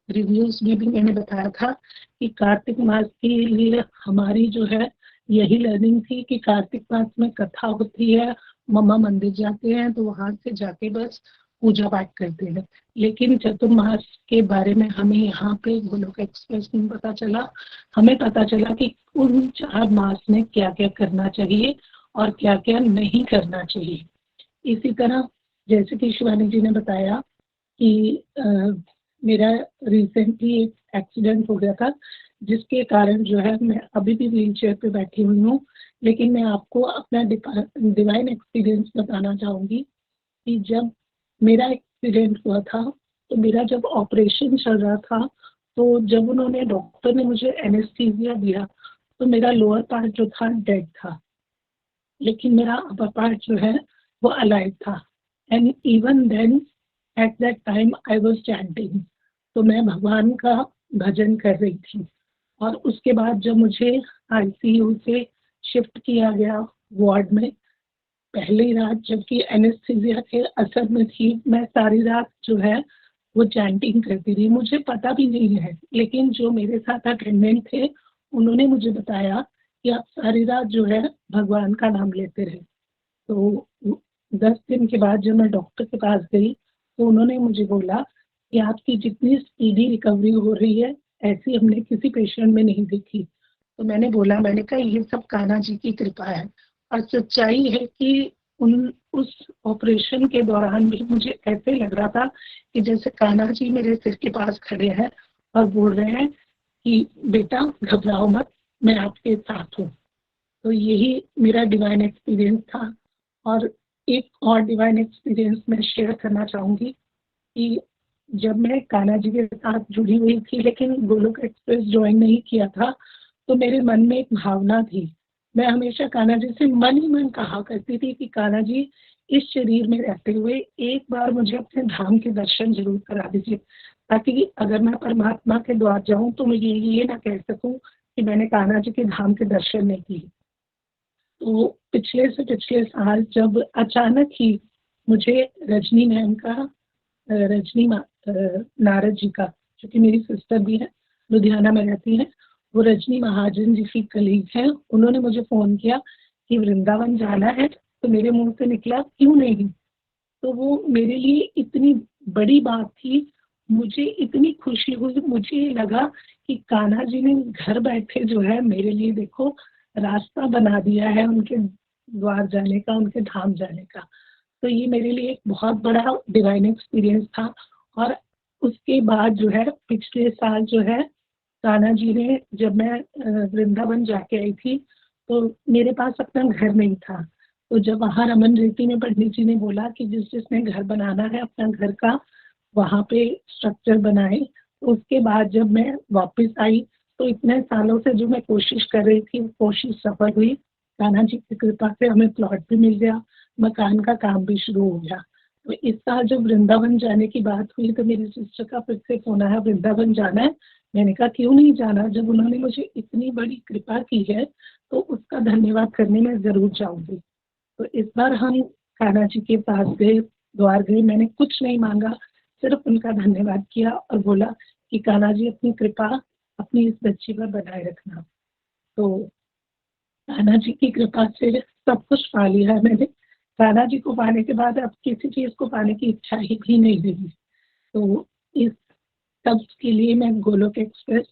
रिव्यूज में भी मैंने बताया था कि कार्तिक मास के लिए हमारी जो है यही लर्निंग थी कि कार्तिक मास में कथा होती है, मम्मा मंदिर जाते हैं तो वहां से जाके बस पूजा पाठ करते हैं। लेकिन चतुर्मास के बारे में हमें यहाँ पे गोलोक एक्सप्रेस में पता चला, हमें पता चला कि उन 4 मास में क्या क्या करना चाहिए और क्या क्या नहीं करना चाहिए। इसी तरह जैसे कि शिवानी जी ने बताया कि मेरा रिसेंटली एक एक्सीडेंट हो गया था, जिसके कारण जो है मैं अभी भी व्हील चेयर पे बैठी हुई हूँ। लेकिन मैं आपको अपना डिवाइन एक्सपीरियंस बताना चाहूँगी कि जब मेरा एक्सीडेंट हुआ था, तो मेरा जब ऑपरेशन चल रहा था, तो जब उन्होंने डॉक्टर ने मुझे एनेस्थीसिया दिया, तो मेरा लोअर पार्ट जो था डेड था, लेकिन मेरा अपर पार्ट जो है वो अलाइव था। And even then at that time I was chanting, तो मैं भगवान का भजन कर रही थी। और उसके बाद जब मुझे आईसीयू से शिफ्ट किया गया वार्ड में, पहली रात जबकि एनेस्थीसिया के असर में थी, मैं सारी रात जो है वो चैंटिंग करती रही। मुझे पता भी नहीं है, लेकिन जो मेरे साथ अटेंडेंट थे उन्होंने मुझे बताया कि आप सारी रात जो है भगवान का नाम लेते रहे। तो 10 दिन के बाद जब मैं डॉक्टर के पास गई, तो उन्होंने मुझे बोला कि आपकी जितनी स्पीडी रिकवरी हो रही है, ऐसी हमने किसी पेशेंट में नहीं देखी। तो मैंने कहा ये सब कान्हा जी की कृपा है। और सच्चाई है कि उस ऑपरेशन के दौरान भी मुझे ऐसे लग रहा था कि जैसे कान्हा जी मेरे सिर के पास खड़े हैं और बोल रहे हैं कि बेटा घबराओ मत, मैं आपके साथ हूँ। तो यही मेरा डिवाइन एक्सपीरियंस था। और एक और डिवाइन एक्सपीरियंस मैं शेयर करना चाहूँगी कि जब मैं कान्हा जी के साथ जुड़ी हुई थी, लेकिन गोलोक एक्सप्रेस ज्वाइन नहीं किया था, तो मेरे मन में एक भावना थी। मैं हमेशा कान्हा जी से मन ही मन कहा करती थी कि कान्हा जी, इस शरीर में रहते हुए एक बार मुझे अपने धाम के दर्शन जरूर करा दीजिए, ताकि अगर मैं परमात्मा के द्वार जाऊं तो मैं ये ना कह सकूं कि मैंने कान्हा जी के धाम के दर्शन नहीं किए। तो पिछले से पिछले साल जब अचानक ही मुझे रजनी मैम का नारद जी का, जो कि मेरी सिस्टर भी है, लुधियाना में रहती है, वो रजनी महाजन जी की कलीग है, उन्होंने मुझे फ़ोन किया कि वृंदावन जाना है। तो मेरे मुंह से निकला क्यों नहीं। तो वो मेरे लिए इतनी बड़ी बात थी, मुझे इतनी खुशी हुई, मुझे लगा कि कान्हा जी ने घर बैठे जो है मेरे लिए देखो रास्ता बना दिया है उनके द्वार जाने का, उनके धाम जाने का। तो ये मेरे लिए एक बहुत बड़ा डिवाइन एक्सपीरियंस था। और उसके बाद जो है पिछले साल जो है कान्हा जी ने, जब मैं वृंदावन जाके आई थी, तो मेरे पास अपना घर नहीं था। तो जब वहाँ रमन रेड्डी में पंडित जी ने बोला कि जिसने घर बनाना है अपना घर का वहाँ पे स्ट्रक्चर बनाए, तो उसके बाद जब मैं वापस आई, तो इतने सालों से जो मैं कोशिश कर रही थी वो कोशिश सफल हुई। कान्हा जी की कृपा से हमें प्लॉट भी मिल गया, मकान का काम भी शुरू हो गया। तो इस साल जब वृंदावन जाने की बात हुई, तो मेरी सिस्टर का फिर से फोन आया, वृंदावन जाना है। मैंने कहा क्यों नहीं जाना, जब उन्होंने मुझे इतनी बड़ी कृपा की है तो उसका धन्यवाद करने में जरूर जाऊंगी। तो इस बार हम कान्हा जी के पास गए, द्वार गए, मैंने कुछ नहीं मांगा, सिर्फ उनका धन्यवाद किया और बोला कि कान्हा जी अपनी कृपा अपनी इस बच्ची पर बनाए रखना। तो कान्हा जी की कृपा से सब कुछ पा लिया है मैंने। कान्हा जी को पाने के बाद अब किसी चीज को पाने की इच्छा ही भी नहीं रही। तो इस सब के लिए मैं गोलोक एक्सप्रेस,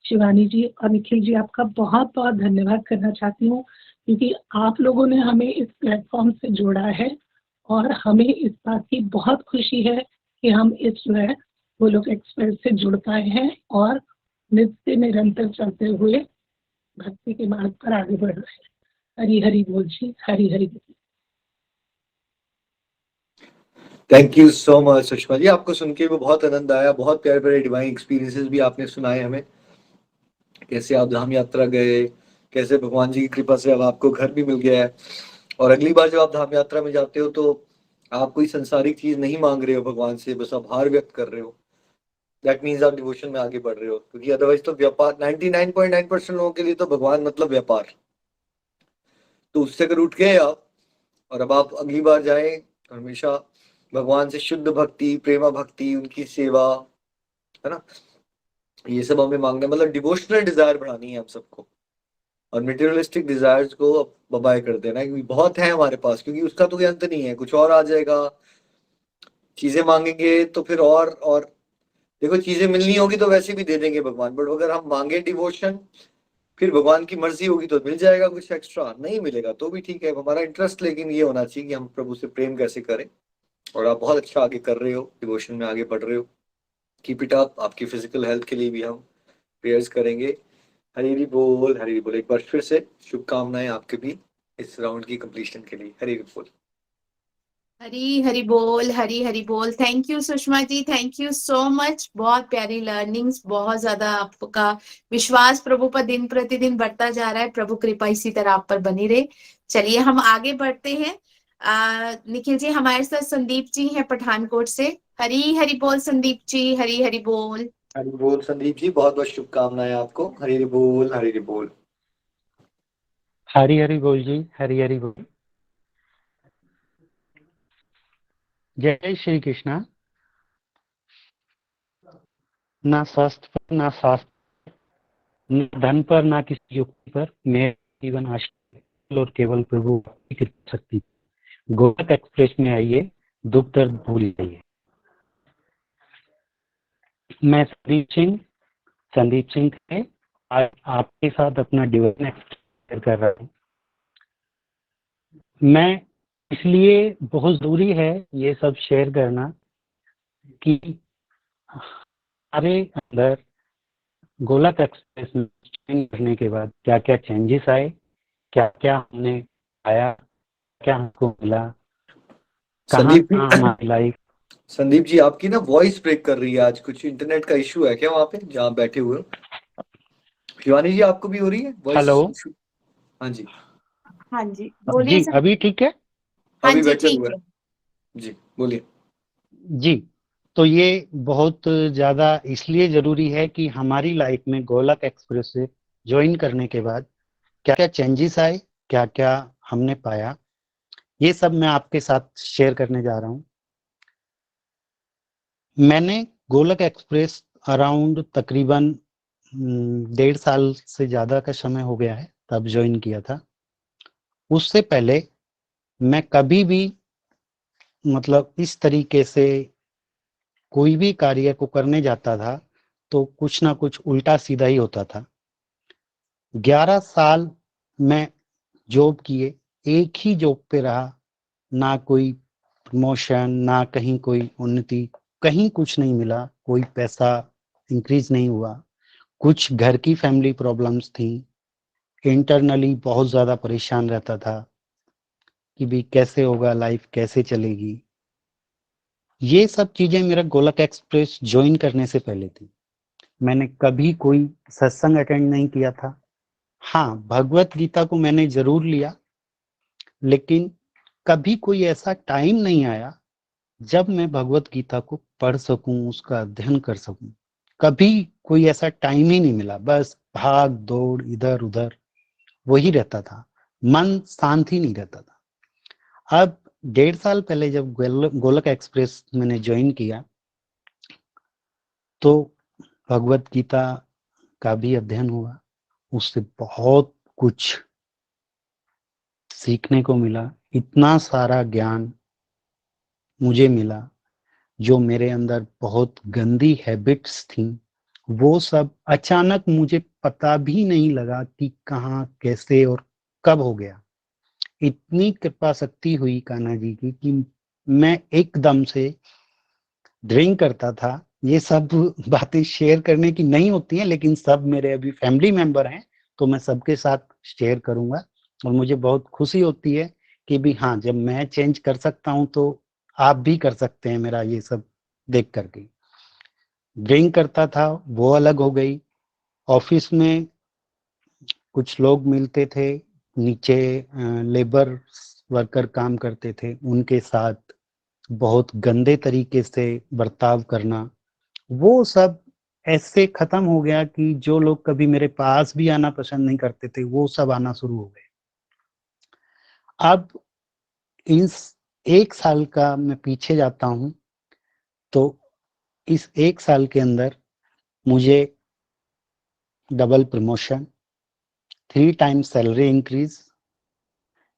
शिवानी जी और निखिल जी, आपका बहुत बहुत धन्यवाद करना चाहती हूँ, क्योंकि आप लोगों ने हमें इस प्लेटफॉर्म से जोड़ा है और हमें इस बात की बहुत खुशी है कि हम इस जो है गोलोक एक्सप्रेस से जुड़ पाए हैं और नित्य निरंतर चलते हुए भक्ति के मार्ग पर आगे बढ़ रहे हैं। हरी हरी बोल जी, हरी हरी बोल। Thank you so much Sushma ji, आपको सुन के भी बहुत आनंद आया, बहुत प्यारे प्यारे डिवाइन एक्सपीरियंसेस भी आपने सुनाए हमें। कैसे आप धाम यात्रा गए, कैसे भगवान जी की कृपा से अब आपको घर भी मिल गया है, और अगली बार जब आप धाम यात्रा में जाते हो तो आप कोई संसारिक चीज नहीं मांग रहे हो भगवान से, बस आभार व्यक्त कर रहे हो। दैट मीन्स आप डिवोशन में आगे बढ़ रहे हो, क्योंकि अदरवाइज तो व्यापार 99.9% लोगों के लिए तो भगवान मतलब व्यापार। तो उससे अगर उठ गए आप, और अब आप अगली बार जाएं हमेशा भगवान से शुद्ध भक्ति, प्रेमा भक्ति, उनकी सेवा, है ना, ये सब हमें मांगना, मतलब डिवोशनल डिजायर बढ़ानी है हम सबको। और मटेरियलिस्टिक डिजायर्स को बाय कर देना, क्योंकि बहुत है हमारे पास, क्योंकि उसका तो कोई अंत नहीं है, कुछ और आ जाएगा, चीजें मांगेंगे तो फिर और देखो चीजें मिलनी होगी तो वैसे भी दे देंगे भगवान, बट अगर हम मांगे डिवोशन, फिर भगवान की मर्जी होगी तो मिल जाएगा, कुछ एक्स्ट्रा नहीं मिलेगा तो भी ठीक है। हमारा इंटरेस्ट लेकिन ये होना चाहिए कि हम प्रभु से प्रेम कैसे करें। और आप बहुत अच्छा आगे कर रहे हो, डिवोशन में आगे बढ़ रहे हो, कीप इट अप। आपकी फिजिकल हेल्थ के लिए भी हम प्रेयर्स करेंगे। हरी हरी बोल, हरी हरी बोल। एक बार फिर से शुभकामनाएं आपके भी इस राउंड की कंप्लीशन के लिए। हरी हरी बोल। हरी हरी बोल, हरी हरी बोल। Thank you Sushma ji, thank you so much. बहुत प्यारी लर्निंग्स, बहुत ज्यादा आपका विश्वास प्रभु पर दिन प्रतिदिन बढ़ता जा रहा है। प्रभु कृपा इसी तरह आप पर बनी रहे। चलिए हम आगे बढ़ते हैं। निखिल जी हमारे साथ संदीप जी हैं पठानकोट से। हरी हरी बोल संदीप जी, हरी हरी बोल। हरी बोल संदीप जी, बहुत बहुत शुभकामनाएं आपको। हरी हरी बोल, हरी हरी बोल। हरी हरी बोल जी, हरी हरी बोल। जय श्री कृष्णा। ना स्वास्थ्य पर, ना शास्त्र, न धन पर, ना किसी युक्ति पर, मेरा जीवन आश्रित और केवल प्रभु की कृपा शक्ति। गोलक एक्सप्रेस में आइए, दुख दर्द भूल जाइए। मैं संदीप सिंह है। आज आपके साथ अपना डिवाइन एक्सप्रेस शेयर कर रहा हूँ। मैं इसलिए बहुत जरूरी है ये सब शेयर करना कि हमारे अंदर गोलक एक्सप्रेस में ज्वाइन करने के बाद क्या क्या चेंजेस आए, क्या क्या हमने पाया, क्या हमको मिला, कहाँ संदीप कहाँ जी, हमारी लाइफ। संदीप जी आपकी ना वॉइस ब्रेक कर रही है आज, कुछ इंटरनेट का इशू है क्या वहाँ पे जहाँ बैठे हुए हो? शिवानी जी आपको भी हो रही है वॉइस हेलो इशू? हाँ जी। हाँ जी बोलिए जी, सर। अभी ठीक है हाँ अभी जी बेटर ठीक हुआ है। है जी, बोलिए। जी। तो ये बहुत ज़्यादा इसलिए ज़रूरी है कि हमारी लाइफ में गोलक एक्सप्रेस से ज्वाइन करने के बाद क्या क्या चेंजेस आए, क्या क्या हमने पाया, ये सब मैं आपके साथ शेयर करने जा रहा हूँ। मैंने गोलक एक्सप्रेस अराउंड तकरीबन 1.5 साल से ज़्यादा का समय हो गया है, तब ज्वाइन किया था। उससे पहले मैं कभी भी मतलब इस तरीके से कोई भी कार्य को करने जाता था तो कुछ ना कुछ उल्टा सीधा ही होता था। 11 साल मैं जॉब किए, एक ही जॉब पे रहा, ना कोई प्रमोशन, ना कहीं कोई उन्नति, कहीं कुछ नहीं मिला, कोई पैसा इंक्रीज नहीं हुआ। कुछ घर की फैमिली प्रॉब्लम्स थी, इंटरनली बहुत ज़्यादा परेशान रहता था कि भी कैसे होगा, लाइफ कैसे चलेगी। ये सब चीज़ें मेरा गोलक एक्सप्रेस ज्वाइन करने से पहले थी। मैंने कभी कोई सत्संग अटेंड नहीं किया था। हाँ, भगवत गीता को मैंने जरूर लिया, लेकिन कभी कोई ऐसा टाइम नहीं आया जब मैं भगवत गीता को पढ़ सकूं, उसका अध्ययन कर सकूं। कभी कोई ऐसा टाइम ही नहीं मिला, बस भाग दौड़ इधर उधर वही रहता था, मन शांत ही नहीं रहता था। अब 1.5 साल पहले जब गोलक एक्सप्रेस मैंने ज्वाइन किया तो भगवत गीता का भी अध्ययन हुआ, उससे बहुत कुछ सीखने को मिला। इतना सारा ज्ञान मुझे मिला, जो मेरे अंदर बहुत गंदी हैबिट्स थी वो सब अचानक मुझे पता भी नहीं लगा कि कहाँ कैसे और कब हो गया। इतनी कृपा शक्ति हुई कान्हा जी की कि मैं एकदम से ड्रिंक करता था। ये सब बातें शेयर करने की नहीं होती हैं, लेकिन सब मेरे अभी फैमिली मेंबर हैं तो मैं सबके साथ शेयर करूंगा। और मुझे बहुत खुशी होती है कि भी हाँ, जब मैं चेंज कर सकता हूं तो आप भी कर सकते हैं, मेरा ये सब देख करके। ड्रिंक करता था, वो अलग हो गई। ऑफिस में कुछ लोग मिलते थे, नीचे लेबर वर्कर काम करते थे, उनके साथ बहुत गंदे तरीके से बर्ताव करना, वो सब ऐसे खत्म हो गया कि जो लोग कभी मेरे पास भी आना पसंद नहीं करते थे वो सब आना शुरू हो गए। अब इस 1 साल का मैं पीछे जाता हूं तो इस 1 साल के अंदर मुझे double promotion, 3 times salary increase,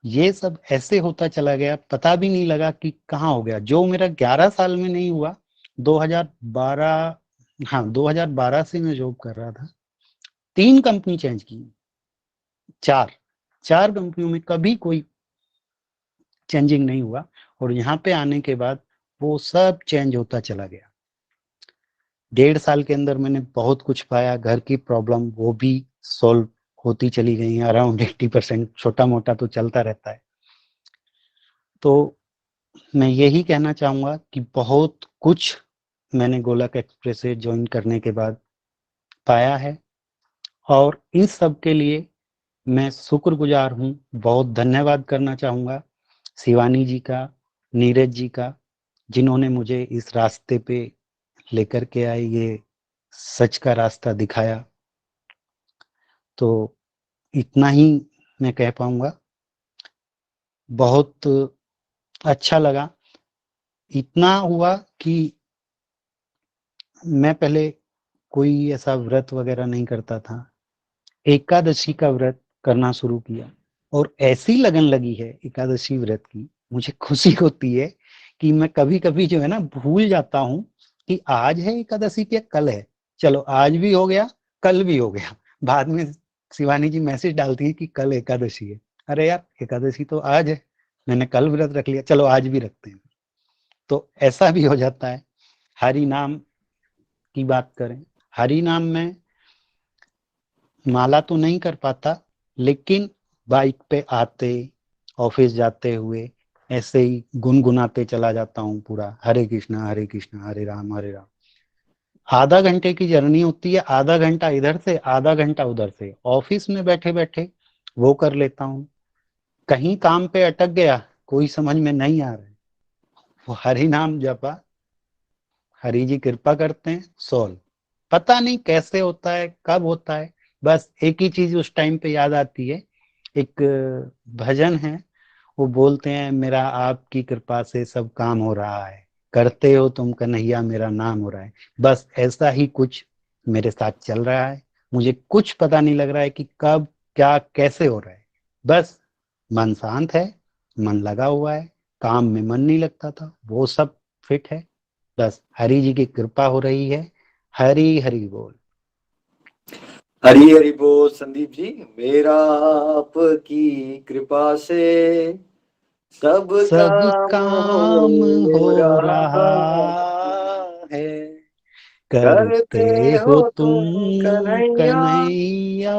ये सब ऐसे होता चला गया, पता भी नहीं लगा कि कहाँ हो गया। जो मेरा 11 साल में नहीं हुआ, 2012, हाँ 2012 से मैं जॉब कर रहा था, 3 कंपनी चेंज की, 4 कंपनियों में कभी कोई चेंजिंग नहीं हुआ, और यहाँ पे आने के बाद वो सब चेंज होता चला गया। 1.5 साल के अंदर मैंने बहुत कुछ पाया, घर की प्रॉब्लम वो भी सॉल्व होती चली गई, अराउंड 80%, छोटा मोटा तो चलता रहता है। तो मैं यही कहना चाहूंगा कि बहुत कुछ मैंने गोलक एक्सप्रेस से ज्वाइन करने के बाद पाया है, और इन सब के लिए मैं शुक्रगुजार हूँ। बहुत धन्यवाद करना चाहूंगा शिवानी जी का, नीरज जी का, जिन्होंने मुझे इस रास्ते पे लेकर के आए, ये सच का रास्ता दिखाया। तो इतना ही मैं कह पाऊंगा। बहुत अच्छा लगा। इतना हुआ कि मैं पहले कोई ऐसा व्रत वगैरह नहीं करता था, एकादशी का व्रत करना शुरू किया, और ऐसी लगन लगी है एकादशी व्रत की, मुझे खुशी होती है कि मैं कभी कभी जो है ना भूल जाता हूँ कि आज है एकादशी के कल है। चलो आज भी हो गया, कल भी हो गया, बाद में शिवानी जी मैसेज डालती है कि कल एकादशी है। अरे यार एकादशी तो आज है, मैंने कल व्रत रख लिया, चलो आज भी रखते हैं। तो ऐसा भी हो जाता है। हरि नाम की बात करें, हरि नाम में माला तो नहीं कर पाता, लेकिन बाइक पे आते, ऑफिस जाते हुए ऐसे ही गुनगुनाते चला जाता हूँ पूरा, हरे कृष्णा हरे राम हरे राम। आधा घंटे की जर्नी होती है, आधा घंटा इधर से आधा घंटा उधर से, ऑफिस में बैठे बैठे वो कर लेता हूँ। कहीं काम पे अटक गया, कोई समझ में नहीं आ रहा है, वो हरि नाम जपा, हरि जी कृपा करते हैं, सोल्व। पता नहीं कैसे होता है, कब होता है, बस एक ही चीज उस टाइम पे याद आती है। एक भजन है, वो बोलते हैं, मेरा आपकी कृपा से सब काम हो रहा है, करते हो तुम कन्हैया मेरा नाम हो रहा है। बस ऐसा ही कुछ मेरे साथ चल रहा है। मुझे कुछ पता नहीं लग रहा है कि कब क्या कैसे हो रहा है। बस मन शांत है, मन लगा हुआ है, काम में मन नहीं लगता था, वो सब फिट है। बस हरि जी की कृपा हो रही है। हरि हरि बोल। हरी हरी बोल संदीप जी। मेरा आपकी कृपा से सब सब काम काम हो हो रहा रहा है, करते करते हो हो तुम तुम कन्हैया कन्हैया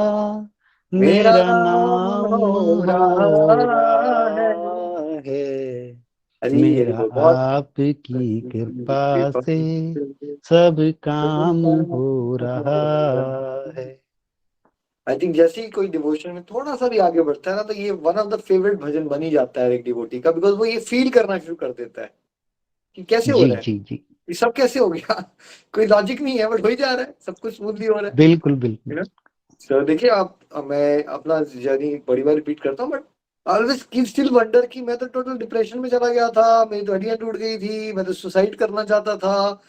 मेरा मेरा नाम नाम हो हो रहा है। रहा है, हरी हरी मेरा बोल। बहुत आपकी कृपा से सब काम हो रहा है। आई थिंक जैसे ही कोई डिवोशन में थोड़ा सा भी आगे बढ़ता है ना, तो ये वन ऑफ द फेवरेट भजन बन ही जाता है एक डिवोटी का, बिकॉज वो ये फील करना शुरू कर देता है कि कैसे हो जी रहा है, जी जी, ये सब कैसे हो गया। कोई लॉजिक नहीं है, बट हो ही जा रहा है, सब कुछ स्मूथली हो रहा बिल्कुल बिल्कुल। है। सर देखिए आप, मैं अपना जर्नी बड़ी बार रिपीट करता हूँ, but always keep still wonder कि मैं तो टोटल डिप्रेशन में चला गया था, मेरी तो हड्डियां टूट गई थी, मैं तो सुसाइड करना चाहता था,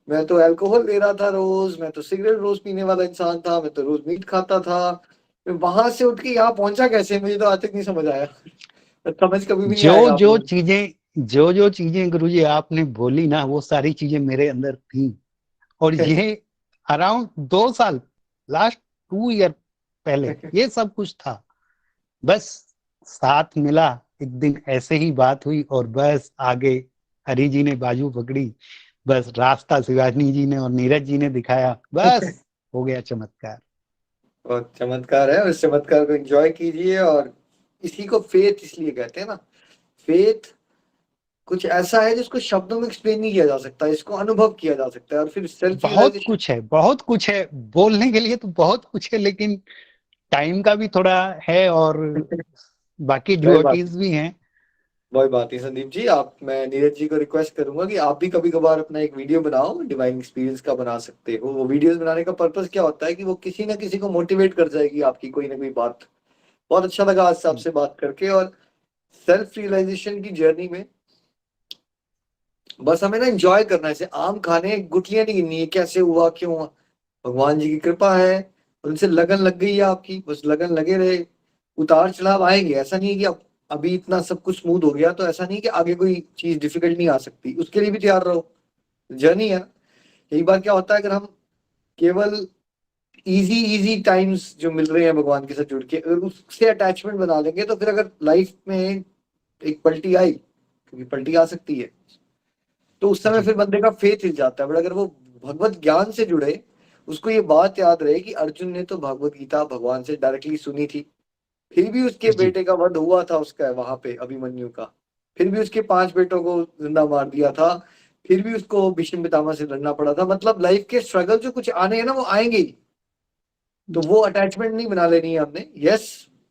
मैं तो अल्कोहल ले रहा था रोज, मैं तो सिगरेट रोज पीने वाला इंसान था, मैं तो रोज मीट खाता था। मैं वहां से उठ के यहाँ पहुंचा कैसे, मुझे तो आज तक नहीं समझ आया। समझ कभी भी नहीं जो आएगा आप जो लोग। चीजें जो चीजें गुरुजी आपने बोली ना, वो सारी चीजें मेरे अंदर थी। और ये अराउंड 2 साल, लास्ट 2 ईयर पहले ये सब कुछ था। बस साथ मिला, एक दिन ऐसे ही बात हुई, और बस आगे हरि जी ने बाजू पकड़ी, बस रास्ता शिवानी जी ने और नीरज जी ने दिखाया, बस हो गया चमत्कार। बहुत चमत्कार है, और इस चमत्कार को एंजॉय कीजिए। और इसी को फेथ इसलिए कहते हैं ना। फेथ कुछ ऐसा है जिसको शब्दों में एक्सप्लेन नहीं किया जा सकता, इसको अनुभव किया जा सकता है, और फिर सेल्फ बहुत रियलाइजेशन। कुछ है, बहुत कुछ है, बोलने के लिए तो बहुत कुछ है, लेकिन टाइम का भी थोड़ा है, और बाकी कोई बात डिवोटीज भी हैं। कोई बात नहीं संदीप जी, आप, मैं नीरज जी को रिक्वेस्ट करूंगा कि आप भी कभी कभार अपना एक वीडियो बनाओ, डिवाइन एक्सपीरियंस का बना सकते हो। वो वीडियोस बनाने का पर्पस क्या होता है कि वो किसी ना किसी को मोटिवेट कर जाएगी आपकी कोई ना कोई बात। बहुत अच्छा लगा आज से आपसे बात करके। और सेल्फ रियलाइजेशन की जर्नी में बस हमें ना एंजॉय करना है, ऐसे आम खाने गुठलियां नहीं गिननी है, कैसे हुआ क्यों हुआ। भगवान जी की कृपा है, और उनसे लगन लग गई है आपकी, बस लगन लगे रहे, उतार चढ़ाव आएंगे, ऐसा नहीं है कि अब अभी इतना सब कुछ स्मूथ हो गया तो ऐसा नहीं कि आगे कोई चीज डिफिकल्ट नहीं आ सकती, उसके लिए भी तैयार रहो, जर्नी है। कई बार क्या होता है, अगर हम केवल इजी इजी टाइम्स जो मिल रहे हैं भगवान के साथ जुड़ के अगर उससे अटैचमेंट बना लेंगे तो फिर अगर लाइफ में एक पलटी आई, क्योंकि पलटी आ सकती है, तो उस समय जी। फिर बंदे का फेथ हिल जाता है। बट अगर वो भगवत ज्ञान से जुड़े, उसको ये बात याद रहे कि अर्जुन ने तो भगवत गीता भगवान से डायरेक्टली सुनी थी, फिर भी उसके जी। बेटे का वध हुआ था उसका वहां पे अभिमन्यु का, फिर भी उसके 5 बेटों को जिंदा मार दिया था, फिर भी उसको भीष्म पितामह से लड़ना पड़ा था। मतलब लाइफ के स्ट्रगल जो कुछ आने हैं ना वो आएंगे ही, तो वो अटैचमेंट नहीं बना लेनी है हमने। यस,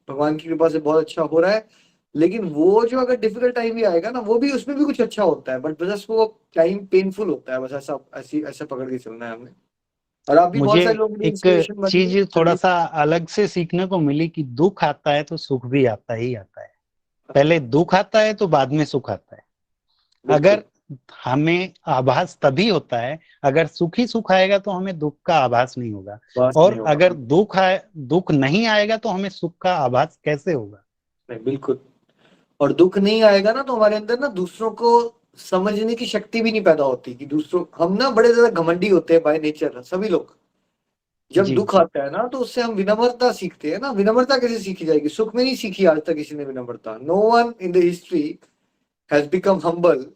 भगवान की कृपा से बहुत अच्छा हो रहा है, लेकिन वो जो अगर डिफिकल्ट टाइम भी आएगा ना, वो भी उसमें भी कुछ अच्छा होता है, बट बस वो टाइम पेनफुल होता है, बस ऐसा पकड़ के चलना है हमने। और आप भी बहुत मुझे सारे लोगों के लिए एक इंस्पिरेशन बनी चीज है थोड़ा संदीप। सा अलग से सीखने को मिली कि दुख आता है तो सुख भी आता ही आता है। पहले दुख आता है तो बाद में सुख आता है। बिल्कुल, अगर हमें आभास तभी होता है, अगर सुख ही सुख आएगा तो हमें दुख का आभास नहीं होगा, बात नहीं और अगर होगा। दुख नहीं आएगा तो हमें सुख का आभास कैसे होगा। नहीं, बिल्कुल। और दुख नहीं आएगा ना तो हमारे अंदर ना दूसरों को समझने की शक्ति भी नहीं पैदा होती, कि दूसरों हम ना बड़े ज्यादा घमंडी होते हैं बाय नेचर सभी लोग। जब जी। दुख आता है ना तो उससे हम विनम्रता सीखते हैं ना। विनम्रता कैसे सीखी जाएगी? सुख में नहीं सीखी आज तक किसी ने विनम्रता। No one in the history has become humble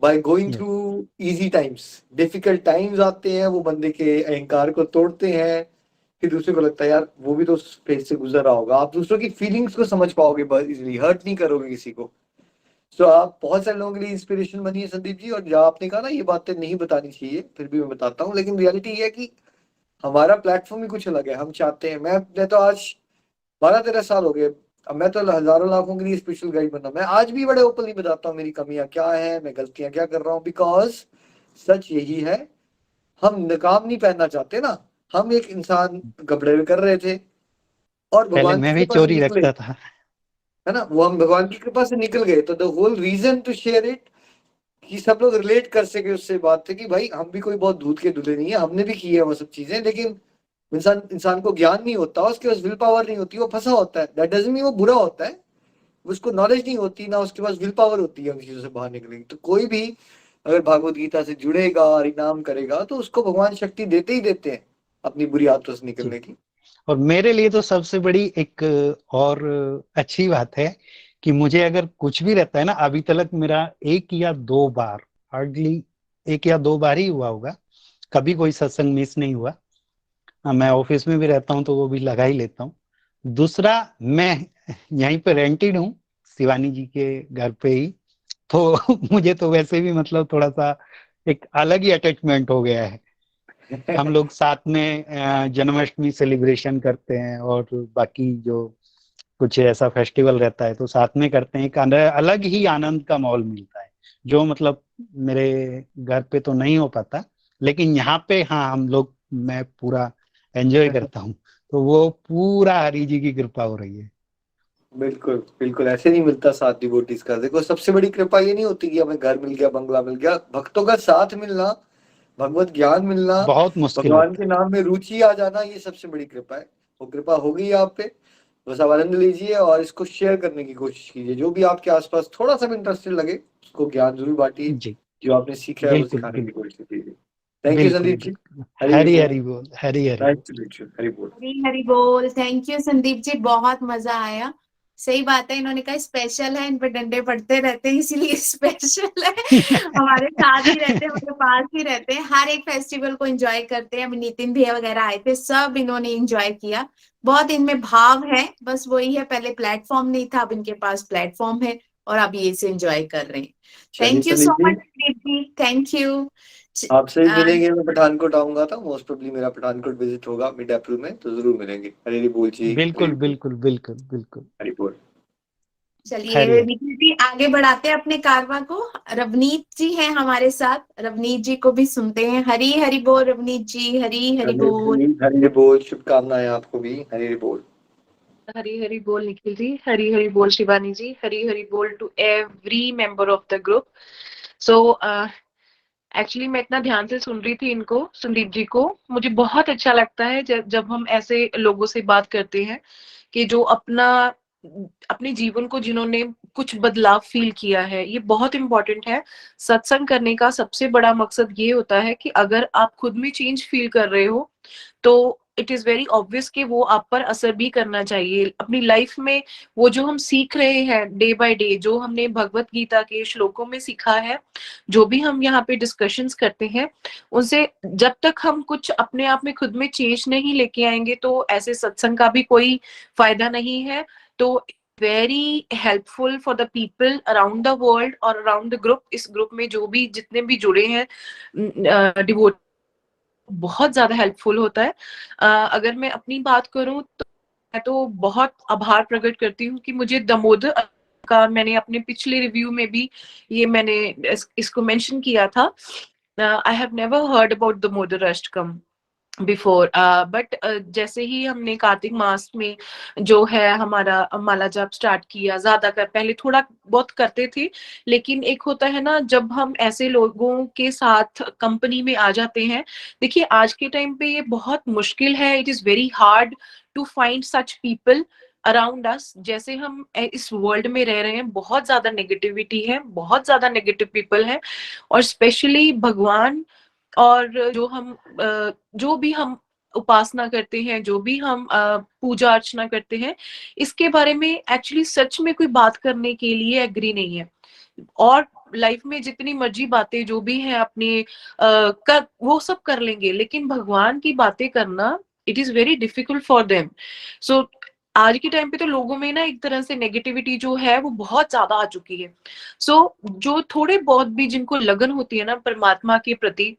by going yes. Through easy times. Difficult times आते हैं, वो बंदे के अहंकार को तोड़ते हैं, फिर दूसरे को लगता है यार वो भी तो उस फेज से गुजर रहा होगा। आप दूसरों की फीलिंग्स को समझ पाओगे बहुत इजीली, हर्ट नहीं करोगे किसी को। तो आप बहुत सारे लोगों के लिए इंस्पिरेशन बनी है संदीप जी। और जहाँ आपने कहा ना ये बातें नहीं बतानी चाहिए, फिर भी मैं बताता हूँ, लेकिन रियलिटी ये है कि हमारा प्लेटफॉर्म ही कुछ अलग है। हम चाहते हैं, मैं तो आज 12-13 साल हो गए, अब मैं तो हजारों लाखों के लिए स्पेशल गाइड बना। मैं आज भी बड़े ओपनली बताता हूँ मेरी कमियां क्या है, मैं गलतियां क्या कर रहा हूँ, बिकॉज सच यही है, हम नकाब नहीं पहनना चाहते ना। हम एक इंसान कपड़े में कर रहे थे और पहले भगवान की मैं भी कृपा से चोरी निकले, रखता था। है ना, वो हम भगवान की कृपा से निकल गए। तो the whole reason to share it कि सब लोग रिलेट कर सके उससे बात है कि भाई हम भी कोई बहुत दूध के दूल्हे नहीं है, हमने भी की है वो सब चीजें। लेकिन इंसान को ज्ञान नहीं होता, उसके पास विल पावर नहीं होती, वो फंसा होता है। दैट डजंट मीन वो बुरा होता है, उसको नॉलेज नहीं होती ना, उसके पास विल पावर होती है उन चीजों से बाहर निकलने की। तो कोई भी अगर भागवत गीता से जुड़ेगा और इनाम करेगा तो उसको भगवान शक्ति देते ही देते हैं अपनी बुरी आदतों से जी। निकलने की। और मेरे लिए तो सबसे बड़ी एक और अच्छी बात है कि मुझे अगर कुछ भी रहता है ना, अभी तक मेरा 1 या 2 बार, हार्डली 1 या 2 बार ही हुआ होगा, कभी कोई सत्संग मिस नहीं हुआ। मैं ऑफिस में भी रहता हूँ तो वो भी लगा ही लेता हूँ। दूसरा, मैं यहीं पे रेंटेड हूँ, शिवानी जी के घर पे ही, तो मुझे तो वैसे भी मतलब थोड़ा सा एक अलग ही अटैचमेंट हो गया है। हम लोग साथ में जन्माष्टमी सेलिब्रेशन करते हैं, और बाकी जो कुछ ऐसा फेस्टिवल रहता है तो साथ में करते हैं। एक अलग ही आनंद का माहौल मिलता है, जो मतलब मेरे घर पे तो नहीं हो पाता, लेकिन यहाँ पे हाँ हम लोग, मैं पूरा एंजॉय करता हूँ। तो वो पूरा हरि जी की कृपा हो रही है। बिल्कुल बिल्कुल, ऐसे नहीं मिलता साथ डिवोटीज का। देखो सबसे बड़ी कृपा ये नहीं होती कि हमें घर मिल गया, बंगला मिल गया। भक्तों का साथ मिलना, भगवत ज्ञान मिलना, बहुत मुश्किल भगवान होता के है। नाम में रुचि आ जाना, ये सबसे बड़ी कृपा है। वो कृपा हो गई आप पे, बस आप आनंद लीजिए और इसको शेयर करने की कोशिश कीजिए। जो भी आपके आसपास थोड़ा सा भी इंटरेस्टेड लगे उसको ज्ञान जरूर बांटिए, जी। जो आपने सीखा है वो बिल्कुल सिखाने की बिल्कुल। कोशिश कीजिए। थैंक यू बिल्कुल संदीप जी। बिल्कुल। हरि हरी बोल। हरी बोल, हरी हरी नाइस बोल। To meet you. हरि बोल। हरी हरी बोल। थैंक यू संदीप जी, बहुत मजा आया। सही बात है, इन्होंने कहा स्पेशल है, इन पे डंडे पड़ते रहते हैं इसीलिए स्पेशल है। हमारे साथ ही रहते हैं, हमारे पास ही रहते हैं, हर एक फेस्टिवल को एंजॉय करते हैं। अभी नितिन भैया वगैरह आए थे, सब इन्होंने एंजॉय किया। बहुत इनमें भाव है, बस वही है, पहले प्लेटफॉर्म नहीं था, अब इनके पास प्लेटफॉर्म है और अब ये से एंजॉय कर रहे हैं। चलिए thank you Sandeep so ji, much Sandeep ji, thank you. आपसे मिलेंगे। मैं पठानकोट आऊंगा था, मोस्ट प्रोबेबली मेरा पठानकोट विजिट होगा मिड अप्रैल में, तो जरूर मिलेंगे। हरी बोल जी, हरी बिल्कुल बोल। बिल्कुल बिल्कुल बिल्कुल। हरी बोल। चलिए हरी हरी। निखिल जी, आगे बढ़ाते हैं अपने कारवा को। रवनीत जी हैं हमारे साथ, रवनीत जी को भी सुनते हैं। हरी हरी बोल रवनीत जी, हरी हरी बोल। हरी बोल, शुभकामनाएं आपको भी। हरी बोल। हरी हरी बोल निखिल जी, हरी हरी बोल शिवानी जी, हरी हरी बोल to every member of the group. So actually मैं इतना ध्यान से सुन रही थी इनको, संदीप जी को। मुझे बहुत अच्छा लगता है जब हम ऐसे लोगों से बात करते हैं कि जो अपने जीवन को जिन्होंने कुछ बदलाव फील किया है। ये बहुत इंपॉर्टेंट है। सत्संग करने का सबसे बड़ा मकसद ये होता है कि अगर आप खुद में चेंज फील कर रहे हो तो इट इज वेरी ऑब्वियस कि वो आप पर असर भी करना चाहिए अपनी लाइफ में। वो जो हम सीख रहे हैं डे बाय डे, जो हमने भगवत गीता के श्लोकों में सीखा है, जो भी हम यहाँ पे डिस्कशंस करते हैं, उनसे जब तक हम कुछ अपने आप में खुद में चेंज नहीं लेके आएंगे तो ऐसे सत्संग का भी कोई फायदा नहीं है। तो very helpful for the people around the world और अराउंड द ग्रुप। इस ग्रुप में जो भी जितने भी जुड़े हैं डिवोट, बहुत ज्यादा हेल्पफुल होता है। अगर मैं अपनी बात करूं तो मैं तो बहुत आभार प्रकट करती हूँ कि मुझे दामोदर का, मैंने अपने पिछले रिव्यू में भी ये मैंने इसको मेंशन किया था। I have never heard about Damodar Ashtakam before, but जैसे ही हमने कार्तिक मास में जो है हमारा माला जाप स्टार्ट किया, ज्यादा कर पहले थोड़ा बहुत करते थे, लेकिन एक होता है ना जब हम ऐसे लोगों के साथ कंपनी में आ जाते हैं। देखिए आज के टाइम पे ये बहुत मुश्किल है, it is very hard to find such people around us. जैसे हम इस वर्ल्ड में रह रहे हैं, बहुत ज्यादा नेगेटिविटी है, बहुत ज्यादा नेगेटिव पीपल है, और स्पेशली भगवान और जो भी हम उपासना करते हैं, जो भी हम पूजा अर्चना करते हैं, इसके बारे में एक्चुअली सच में कोई बात करने के लिए एग्री नहीं है। और लाइफ में जितनी मर्जी बातें जो भी हैं अपने वो सब कर लेंगे, लेकिन भगवान की बातें करना it is very difficult for them. So आज के टाइम पे तो लोगों में ना एक तरह से नेगेटिविटी जो है वो बहुत ज्यादा आ चुकी है। सो जो थोड़े बहुत भी जिनको लगन होती है ना परमात्मा के प्रति,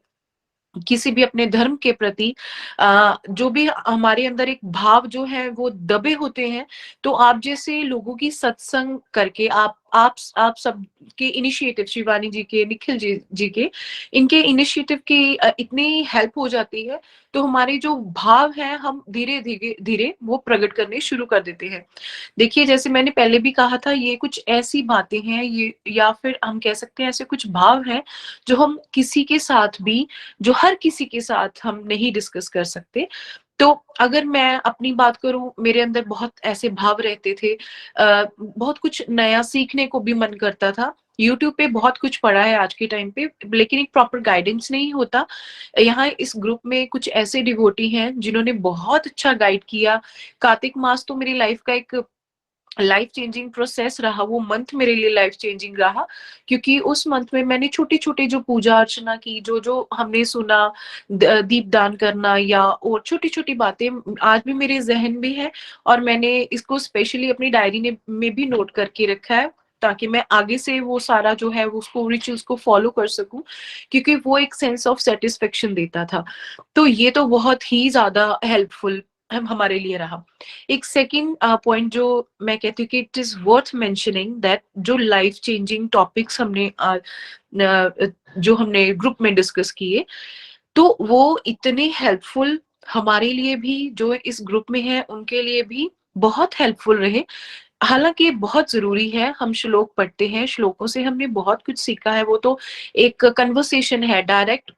किसी भी अपने धर्म के प्रति, जो भी हमारे अंदर एक भाव जो है वो दबे होते हैं, तो आप जैसे लोगों की सत्संग करके आप सब के इनिशिएटिव, शिवानी जी के, निखिल जी के, इनके इनिशिएटिव की इतनी हेल्प हो जाती है, तो हमारे जो भाव हैं हम धीरे धीरे धीरे वो प्रकट करने शुरू कर देते हैं। देखिए जैसे मैंने पहले भी कहा था, ये कुछ ऐसी बातें हैं, ये या फिर हम कह सकते हैं ऐसे कुछ भाव हैं जो हम किसी के साथ भी, जो हर किसी के साथ हम नहीं डिस्कस कर सकते। तो अगर मैं अपनी बात करूं, मेरे अंदर बहुत ऐसे भाव रहते थे, बहुत कुछ नया सीखने को भी मन करता था। यूट्यूब पे बहुत कुछ पढ़ा है आज के टाइम पे, लेकिन एक प्रॉपर गाइडेंस नहीं होता। यहाँ इस ग्रुप में कुछ ऐसे डिवोटी हैं जिन्होंने बहुत अच्छा गाइड किया। कार्तिक मास तो मेरी लाइफ का एक लाइफ चेंजिंग प्रोसेस रहा, वो मंथ मेरे लिए लाइफ चेंजिंग रहा, क्योंकि उस मंथ में मैंने छोटी छोटी जो पूजा अर्चना की, जो जो हमने सुना, दीप दान करना या और छोटी छोटी बातें आज भी मेरे जहन में है, और मैंने इसको स्पेशली अपनी डायरी में भी नोट करके रखा है ताकि मैं आगे से वो सारा जो है वो उसको रिचुअल्स को फॉलो कर सकूं, क्योंकि वो एक सेंस ऑफ सेटिस्फेक्शन देता था। तो ये तो बहुत ही ज्यादा हेल्पफुल हमारे लिए रहा। एक सेकंड पॉइंट जो मैं कहती हूँ कि it is worth mentioning that, जो लाइफ चेंजिंग टॉपिक्स हमने जो हमने ग्रुप में डिस्कस किए, तो वो इतने हेल्पफुल हमारे लिए भी, जो इस ग्रुप में है उनके लिए भी बहुत हेल्पफुल रहे। हालांकि बहुत जरूरी है, हम श्लोक पढ़ते हैं, श्लोकों से हमने बहुत कुछ सीखा है, वो तो एक कन्वर्सेशन है डायरेक्ट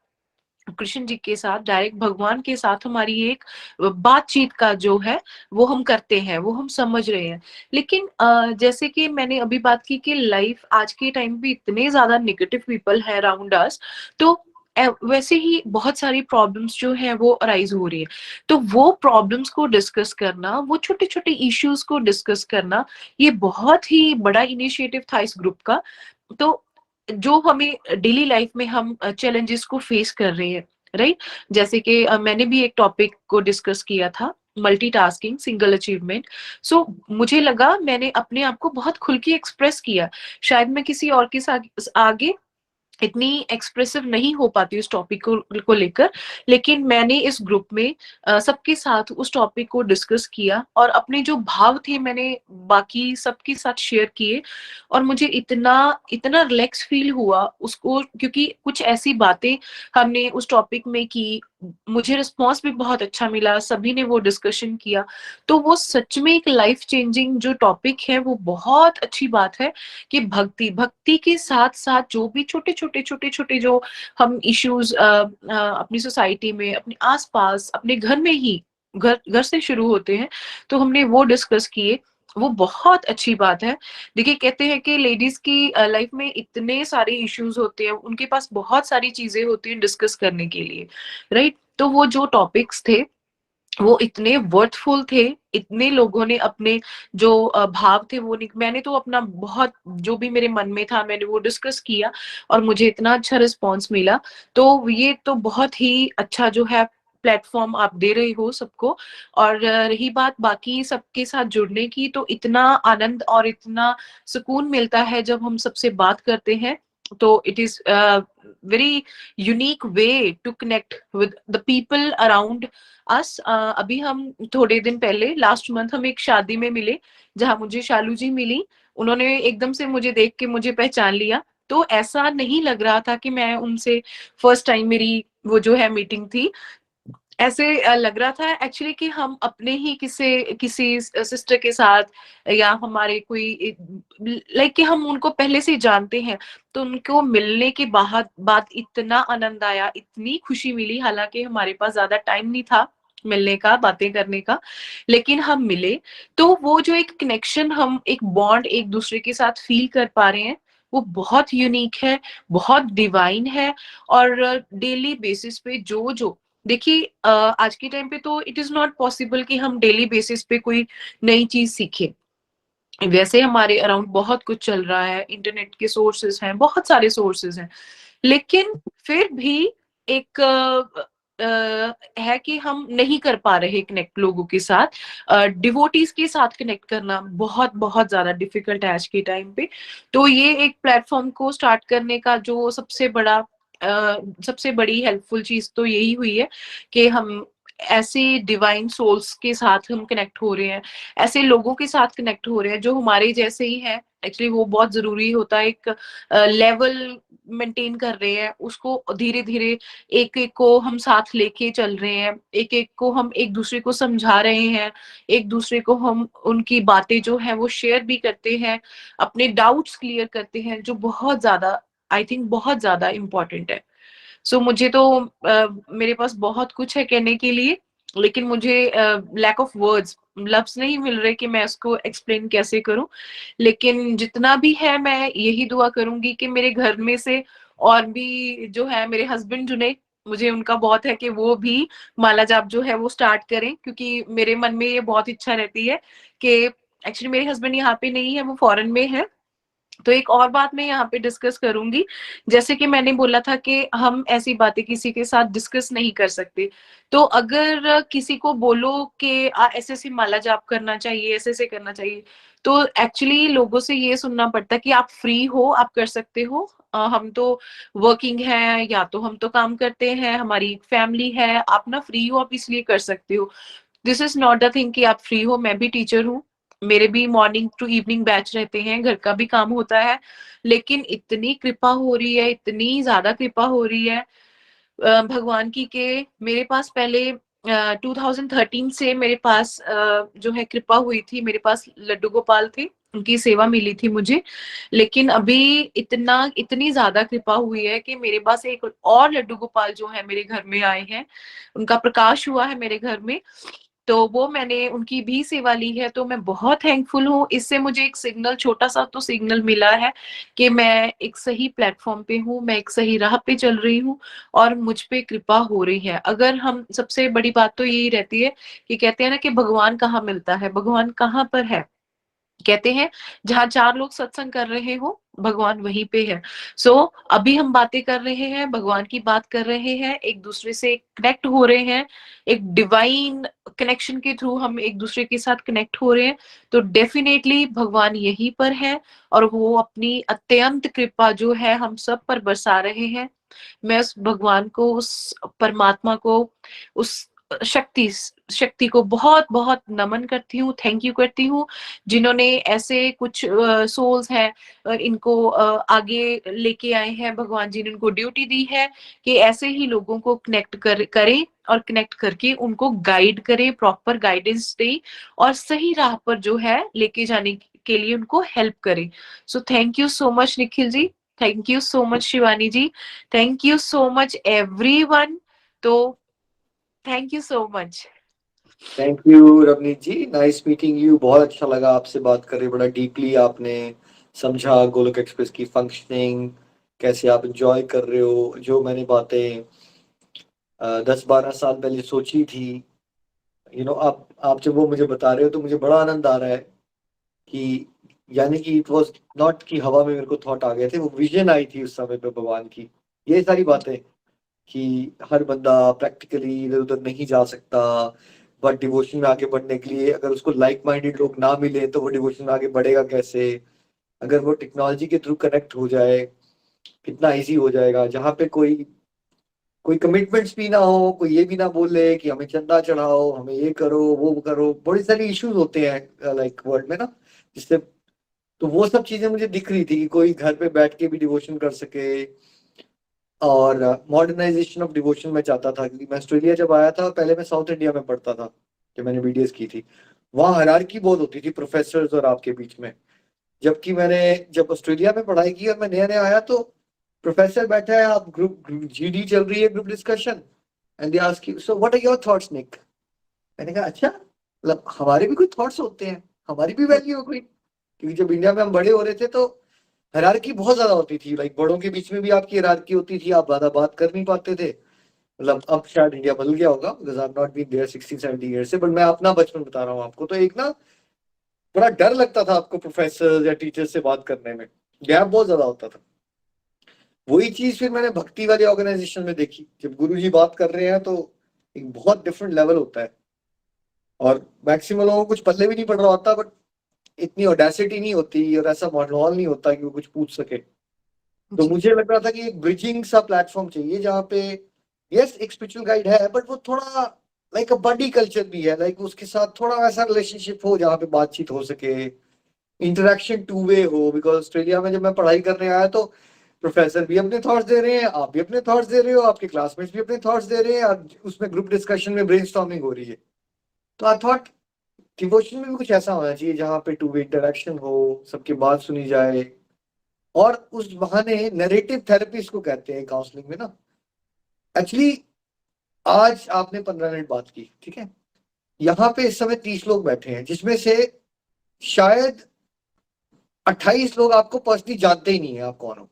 कृष्ण जी के साथ, डायरेक्ट भगवान के साथ हमारी एक बातचीत का जो है वो हम करते हैं, वो हम समझ रहे हैं। लेकिन जैसे कि मैंने अभी बात की कि लाइफ आज के टाइम पे इतने ज्यादा नेगेटिव पीपल है अराउंड अस, तो वैसे ही बहुत सारी प्रॉब्लम्स जो है वो अराइज हो रही है। तो वो प्रॉब्लम्स को डिस्कस करना, वो छोटे छोटे इश्यूज को डिस्कस करना, ये बहुत ही बड़ा इनिशिएटिव था इस ग्रुप का। तो जो हमें डेली लाइफ में हम चैलेंजेस को फेस कर रहे हैं, राइट, जैसे कि मैंने भी एक टॉपिक को डिस्कस किया था, मल्टीटास्किंग, सिंगल अचीवमेंट। सो मुझे लगा मैंने अपने आप को बहुत खुल के एक्सप्रेस किया। शायद मैं किसी और के साथ आगे इतनी एक्सप्रेसिव नहीं हो पाती उस टॉपिक को लेकर, लेकिन मैंने इस ग्रुप में सबके साथ उस टॉपिक को डिस्कस किया और अपने जो भाव थे मैंने बाकी सबके साथ शेयर किए, और मुझे इतना इतना रिलैक्स फील हुआ उसको, क्योंकि कुछ ऐसी बातें हमने उस टॉपिक में की मुझे रिस्पॉन्स भी बहुत अच्छा मिला, सभी ने वो डिस्कशन किया। तो वो सच में एक लाइफ चेंजिंग जो टॉपिक है, वो बहुत अच्छी बात है कि भक्ति भक्ति के साथ साथ जो भी छोटे छोटे छोटे छोटे जो हम इश्यूज अपनी सोसाइटी में, अपने आसपास, अपने घर में ही, घर घर से शुरू होते हैं, तो हमने वो डिस्कस किए। वो बहुत अच्छी बात है। देखिए, कहते हैं कि लेडीज की लाइफ में इतने सारे इश्यूज होते हैं, उनके पास बहुत सारी चीजें होती हैं डिस्कस करने के लिए, राइट? तो वो जो टॉपिक्स थे वो इतने वर्थफुल थे, इतने लोगों ने अपने जो भाव थे वो मैंने तो अपना बहुत जो भी मेरे मन में था मैंने वो डिस्कस किया, और मुझे इतना अच्छा रिस्पॉन्स मिला। तो ये तो बहुत ही अच्छा जो है प्लेटफॉर्म आप दे रहे हो सबको। और रही बात बाकी सबके साथ जुड़ने की, तो इतना आनंद और इतना सुकून मिलता है जब हम सबसे बात करते हैं। तो it is very unique way to connect with the people around us. अभी हम थोड़े दिन पहले लास्ट मंथ हम एक शादी में मिले, जहां मुझे शालू जी मिली। उन्होंने एकदम से मुझे देख के मुझे पहचान लिया। तो ऐसा नहीं लग रहा था कि मैं उनसे फर्स्ट टाइम मेरी वो जो है मीटिंग थी। ऐसे लग रहा था एक्चुअली कि हम अपने ही किसी सिस्टर के साथ, या हमारे कोई लाइक कि हम उनको पहले से जानते हैं। तो उनको मिलने के बाद इतना आनंद आया, इतनी खुशी मिली। हालांकि हमारे पास ज्यादा टाइम नहीं था मिलने का, बातें करने का, लेकिन हम मिले। तो वो जो एक कनेक्शन, हम एक बॉन्ड एक दूसरे के साथ फील कर पा रहे हैं, वो बहुत यूनिक है, बहुत डिवाइन है। और डेली बेसिस पे जो देखिए, आज के टाइम पे तो इट इज नॉट पॉसिबल कि हम डेली बेसिस पे कोई नई चीज सीखें। वैसे हमारे अराउंड बहुत कुछ चल रहा है, इंटरनेट के सोर्सेज हैं, बहुत सारे सोर्सेज हैं, लेकिन फिर भी एक है कि हम नहीं कर पा रहे कनेक्ट लोगों के साथ। डिवोटीज के साथ कनेक्ट करना बहुत बहुत ज्यादा डिफिकल्ट है आज के टाइम पे। तो ये एक प्लेटफॉर्म को स्टार्ट करने का जो सबसे बड़ी हेल्पफुल चीज तो यही हुई है कि हम ऐसे डिवाइन सोल्स के साथ हम कनेक्ट हो रहे हैं, ऐसे लोगों के साथ कनेक्ट हो रहे हैं जो हमारे जैसे ही हैं। एक्चुअली वो बहुत जरूरी होता है, एक लेवल मेंटेन कर रहे हैं, उसको धीरे धीरे एक एक को हम साथ लेके चल रहे हैं, एक एक को हम एक दूसरे को समझा रहे हैं, एक दूसरे को हम उनकी बातें जो है वो शेयर भी करते हैं, अपने डाउट्स क्लियर करते हैं, जो बहुत ज्यादा, आई थिंक बहुत ज्यादा इम्पोर्टेंट है। सो मुझे तो मेरे पास बहुत कुछ है कहने के लिए, लेकिन मुझे लैक ऑफ वर्ड्स, लफ्ज नहीं मिल रहे कि मैं उसको एक्सप्लेन कैसे करूं। लेकिन जितना भी है, मैं यही दुआ करूंगी कि मेरे घर में से और भी जो है मेरे हस्बैंड जुने, मुझे उनका बहुत है कि वो भी माला जाप जो है वो स्टार्ट करें, क्योंकि मेरे मन में ये बहुत इच्छा रहती है कि एक्चुअली मेरे हस्बैंड यहाँ पे नहीं है, वो फॉरेन में है। तो एक और बात मैं यहाँ पे डिस्कस करूंगी, जैसे कि मैंने बोला था कि हम ऐसी बातें किसी के साथ डिस्कस नहीं कर सकते। तो अगर किसी को बोलो कि ऐसे ऐसे माला जाप करना चाहिए, ऐसे ऐसे करना चाहिए, तो एक्चुअली लोगों से ये सुनना पड़ता है कि आप फ्री हो, आप कर सकते हो। हम तो वर्किंग है, या तो हम तो काम करते हैं, हमारी फैमिली है, आप ना फ्री हो, आप इसलिए कर सकते हो। This is not the thing कि आप फ्री हो। मैं भी टीचर हूँ, मेरे भी मॉर्निंग टू इवनिंग बैच रहते हैं, घर का भी काम होता है, लेकिन इतनी कृपा हो रही है, इतनी ज्यादा कृपा हो रही है भगवान की, के मेरे पास पहले 2013 से मेरे पास जो है कृपा हुई थी, मेरे पास लड्डू गोपाल थे, उनकी सेवा मिली थी मुझे। लेकिन अभी इतनी ज्यादा कृपा हुई है कि मेरे पास एक और लड्डू गोपाल जो है मेरे घर में आए हैं, उनका प्रकाश हुआ है मेरे घर में। तो वो मैंने उनकी भी सेवा ली है, तो मैं बहुत थैंकफुल हूँ। इससे मुझे एक सिग्नल, छोटा सा तो सिग्नल मिला है कि मैं एक सही प्लेटफॉर्म पे हूँ, मैं एक सही राह पे चल रही हूँ, और मुझ पे कृपा हो रही है। अगर हम, सबसे बड़ी बात तो यही रहती है कि कहते हैं ना कि भगवान कहाँ मिलता है, भगवान कहाँ पर है। कहते हैं जहाँ चार लोग सत्संग कर रहे हो, भगवान वहीं पे है। सो अभी हम बातें कर रहे हैं, भगवान की बात कर रहे हैं, एक दूसरे से कनेक्ट हो रहे हैं, एक डिवाइन कनेक्शन के थ्रू हम एक दूसरे के साथ कनेक्ट हो रहे हैं। तो डेफिनेटली भगवान यहीं पर है, और वो अपनी अत्यंत कृपा जो है हम सब पर बरसा रहे हैं। मैं उस भगवान को, उस परमात्मा को, उस शक्ति को बहुत बहुत नमन करती हूँ, थैंक यू करती हूँ, जिन्होंने ऐसे कुछ सोल्स हैं, इनको आगे लेके आए हैं। भगवान जी ने उनको ड्यूटी दी है कि ऐसे ही लोगों को कनेक्ट करें और कनेक्ट करके उनको गाइड करें, प्रॉपर गाइडेंस दें और सही राह पर जो है लेके जाने के लिए उनको हेल्प करें। So thank you so much Nikhil ji, thank you so much Shivani ji, thank you so much everyone. तो thank you so much. Thank you Ravneet ji, nice meeting you. बहुत अच्छा लगा आपसे बात करके, बड़ा डीपली आपने समझा गोलोक एक्सप्रेस की फंक्शनिंग, कैसे आप एंजॉय कर रहे हो। जो मैंने बातें 10-12 साल पहले सोची थी, आप जब वो मुझे बता रहे हो तो मुझे बड़ा आनंद आ रहा है कि यानी कि इट वाज नॉट कि हवा में मेरे को थॉट आ गए थे, वो विजन आई थी उस समय पे भगवान की। ये सारी बातें कि हर बंदा प्रैक्टिकली इधर उधर नहीं जा सकता, बट डिवोशन में आगे बढ़ने के लिए अगर उसको लाइक माइंडेड लोग ना मिले तो वो डिवोशन में आगे बढ़ेगा कैसे। अगर वो टेक्नोलॉजी के थ्रू कनेक्ट हो जाए कितना इजी हो जाएगा, जहाँ पे कोई कोई कमिटमेंट्स भी ना हो, कोई ये भी ना बोले कि हमें चंदा चढ़ाओ, हमें ये करो वो करो। बड़ी सारी इश्यूज होते हैं लाइक वर्ल्ड में ना, जिससे तो वो सब चीजें मुझे दिख रही थी कि कोई घर पे बैठ के भी डिवोशन कर सके। और मॉडर्नाइजेशन ऑफ डिवोशन में चाहता था, क्योंकि मैं ऑस्ट्रेलिया जब आया था, पहले मैं साउथ इंडिया में पढ़ता था जब मैंने वीडियोस की थी, वहाँ हायरार्की बहुत होती थी प्रोफेसर्स और आपके बीच में। जबकि मैंने जब ऑस्ट्रेलिया में पढ़ाई की और मैं नया नया आया तो प्रोफेसर बैठा है, आप ग्रुप जीडी चल रही है, group discussion, and they ask you so what are your thoughts Nick. मैंने कहा अच्छा, मतलब हमारे भी कोई थॉट्स होते हैं, हमारी भी वैल्यू हो गई। क्योंकि जब इंडिया में हम बड़े हो रहे थे तो हायरार्की बहुत ज्यादा होती थी, लाइक बड़ों के बीच में भी आपकी हायरार्की होती थी, आप ज्यादा बात कर नहीं पाते थे। मतलब अब शायद इंडिया बदल गया होगा, because I have not been there 16-17 years से, बट मैं अपना बचपन बता रहा हूँ आपको। तो एक ना बड़ा डर लगता था आपको प्रोफेसर या टीचर से बात करने में, गैप बहुत ज्यादा होता था। वही चीज फिर मैंने भक्ति वाले ऑर्गेनाइजेशन में देखी, जब गुरुजी बात कर रहे हैं तो एक बहुत डिफरेंट लेवल होता है। और मैक्सिमम लोगों को कुछ पल्ले भी नहीं पड़ रहा होता, बट इतनी ऑडेसिटी नहीं होती और ऐसा माहौल नहीं होता कि वो कुछ पूछ सके। तो मुझे लग रहा था कि एक ब्रिजिंग सा प्लेटफॉर्म चाहिए जहाँ पे यस एक स्पिरिचुअल गाइड है, बट वो थोड़ा लाइक अ बडी कल्चर भी है, लाइक उसके साथ थोड़ा वैसा रिलेशनशिप हो जहाँ पे बातचीत हो सके, इंटरेक्शन टू वे हो। बिकॉज ऑस्ट्रेलिया में जब मैं पढ़ाई करने आया तो प्रोफेसर भी अपने थॉट्स दे रहे हैं, आप भी अपने थॉट्स दे रहे हो, आपके क्लासमेट्स भी अपने थॉट्स दे रहे हैं, और उसमें ग्रुप डिस्कशन में ब्रेनस्टॉर्मिंग हो रही है। तो आई थॉट डिवोशन में भी कुछ ऐसा होना चाहिए जहाँ पे टू वे इंटरेक्शन हो, सबकी बात सुनी जाए। और उस बहाने नरेटिव थेरेपी इसको कहते हैं काउंसलिंग में ना। एक्चुअली आज आपने 15 मिनट बात की, ठीक है, यहाँ पे इस समय 30 लोग बैठे हैं, जिसमें से शायद 28 लोग आपको पर्सनली जानते ही नहीं है, आप कौन हो,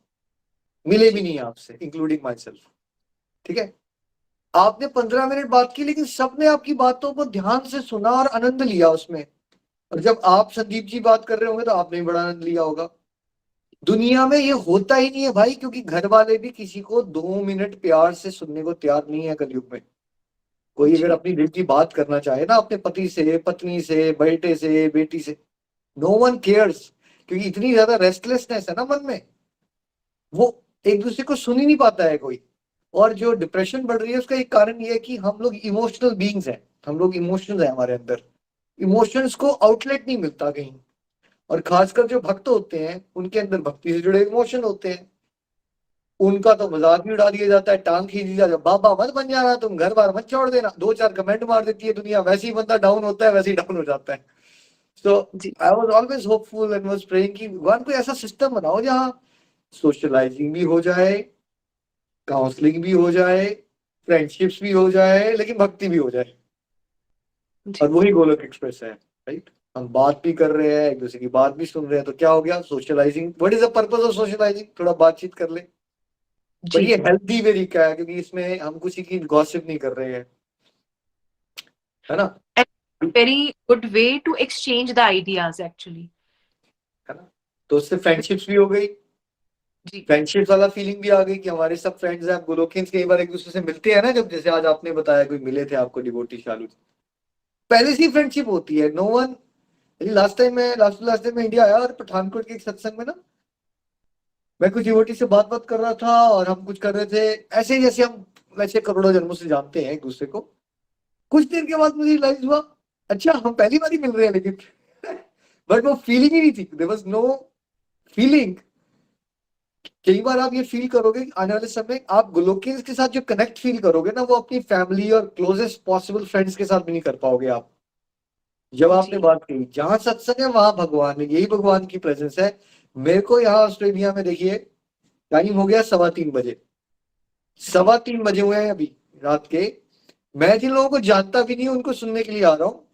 मिले भी नहीं है आपसे, इंक्लूडिंग माई सेल्फ। ठीक है, आपने 15 मिनट बात की, लेकिन सबने आपकी बातों को ध्यान से सुना और आनंद लिया उसमें। और जब आप संदीप जी बात कर रहे होंगे तो आपने भी बड़ा आनंद लिया होगा। दुनिया में ये होता ही नहीं है भाई, क्योंकि घर वाले भी किसी को 2 मिनट प्यार से सुनने को तैयार नहीं है कलयुग में। कोई अगर अपनी दिल की बात करना चाहे ना अपने पति से, पत्नी से, बेटे से, बेटी से, नो वन केयर्स, क्योंकि इतनी ज्यादा रेस्टलेसनेस है ना मन में, वो एक दूसरे को सुन ही नहीं पाता है कोई। और जो डिप्रेशन बढ़ रही है उसका एक कारण ये है कि हम लोग इमोशनल बीइंग्स हैं, हम लोग इमोशंस हैं, हमारे अंदर इमोशंस को आउटलेट नहीं मिलता कहीं। और खासकर जो भक्त होते हैं उनके अंदर भक्ति से जुड़े इमोशन होते हैं, उनका तो मजाक भी उड़ा दिया जाता है, टांग खींच दी जाती है, बाबा मत बन जाना, तुम घर बार मत छोड़ देना, 2-4 कमेंट मार देती है दुनिया, वैसे ही बंदा डाउन होता है, वैसे ही डाउन हो जाता है। So I was always hopeful and was praying कि भगवान कोई ऐसा सिस्टम बनाओ जहाँ सोशलाइजिंग भी हो जाए, काउंसलिंग भी हो जाए, फ्रेंडशिप्स भी हो जाए, लेकिन भक्ति भी हो जाए। और वही गोलोक एक्सप्रेस है, राइट। हम बात भी कर रहे हैं, एक दूसरे की बात भी सुन रहे हैं, तो क्या हो गया, socializing. What is the purpose of socializing, थोड़ा बातचीत कर ले। पर ये हेल्दी तरीका है, क्योंकि इसमें हम किसी की गॉसिप नहीं कर रहे हैं, है ना। very good way to exchange the ideas actually, है ना, तो उससे फ्रेंडशिप्स भी हो गई, फ्रेंडशिप वाला फीलिंग भी आ गई कि हमारे सब फ्रेंड्स हैं। गोलोकियंस कई बार एक दूसरे से मिलते हैं ना, जब जैसे आज आपने बताया कोई मिले थे आपको डिवोटी शालू, पहले से ही फ्रेंडशिप होती है। नो वन, लास्ट टाइम मैं इंडिया आया और पठानकोट के एक सत्संग में ना, मैं कुछ डिवोटी से बात कर रहा था और हम कुछ कर रहे थे ऐसे ही जैसे हम वैसे करोड़ों जन्मों से जानते हैं एक दूसरे को। कुछ देर के बाद मुझे रियलाइज हुआ अच्छा हम पहली बार ही मिल रहे हैं, लेकिन बट वो फीलिंग ही नहीं थी, देयर वाज नो फीलिंग। कई बार आप ये फील करोगे आने वाले समय आप गोलोकियंस के साथ जो कनेक्ट फील करोगे ना, वो अपनी फैमिली और क्लोजेस्ट पॉसिबल फ्रेंड्स के साथ भी नहीं कर पाओगे आप। जब आपने जी। बात कही जहां सत्संग है वहां भगवान है, यही भगवान की प्रेजेंस है। मेरे को यहाँ ऑस्ट्रेलिया में देखिए टाइम हो गया 3:15 बजे, 3:15 बजे हुए हैं अभी रात के। मैं जिन लोगों को जानता भी नहीं हूं उनको सुनने के लिए आ रहा हूँ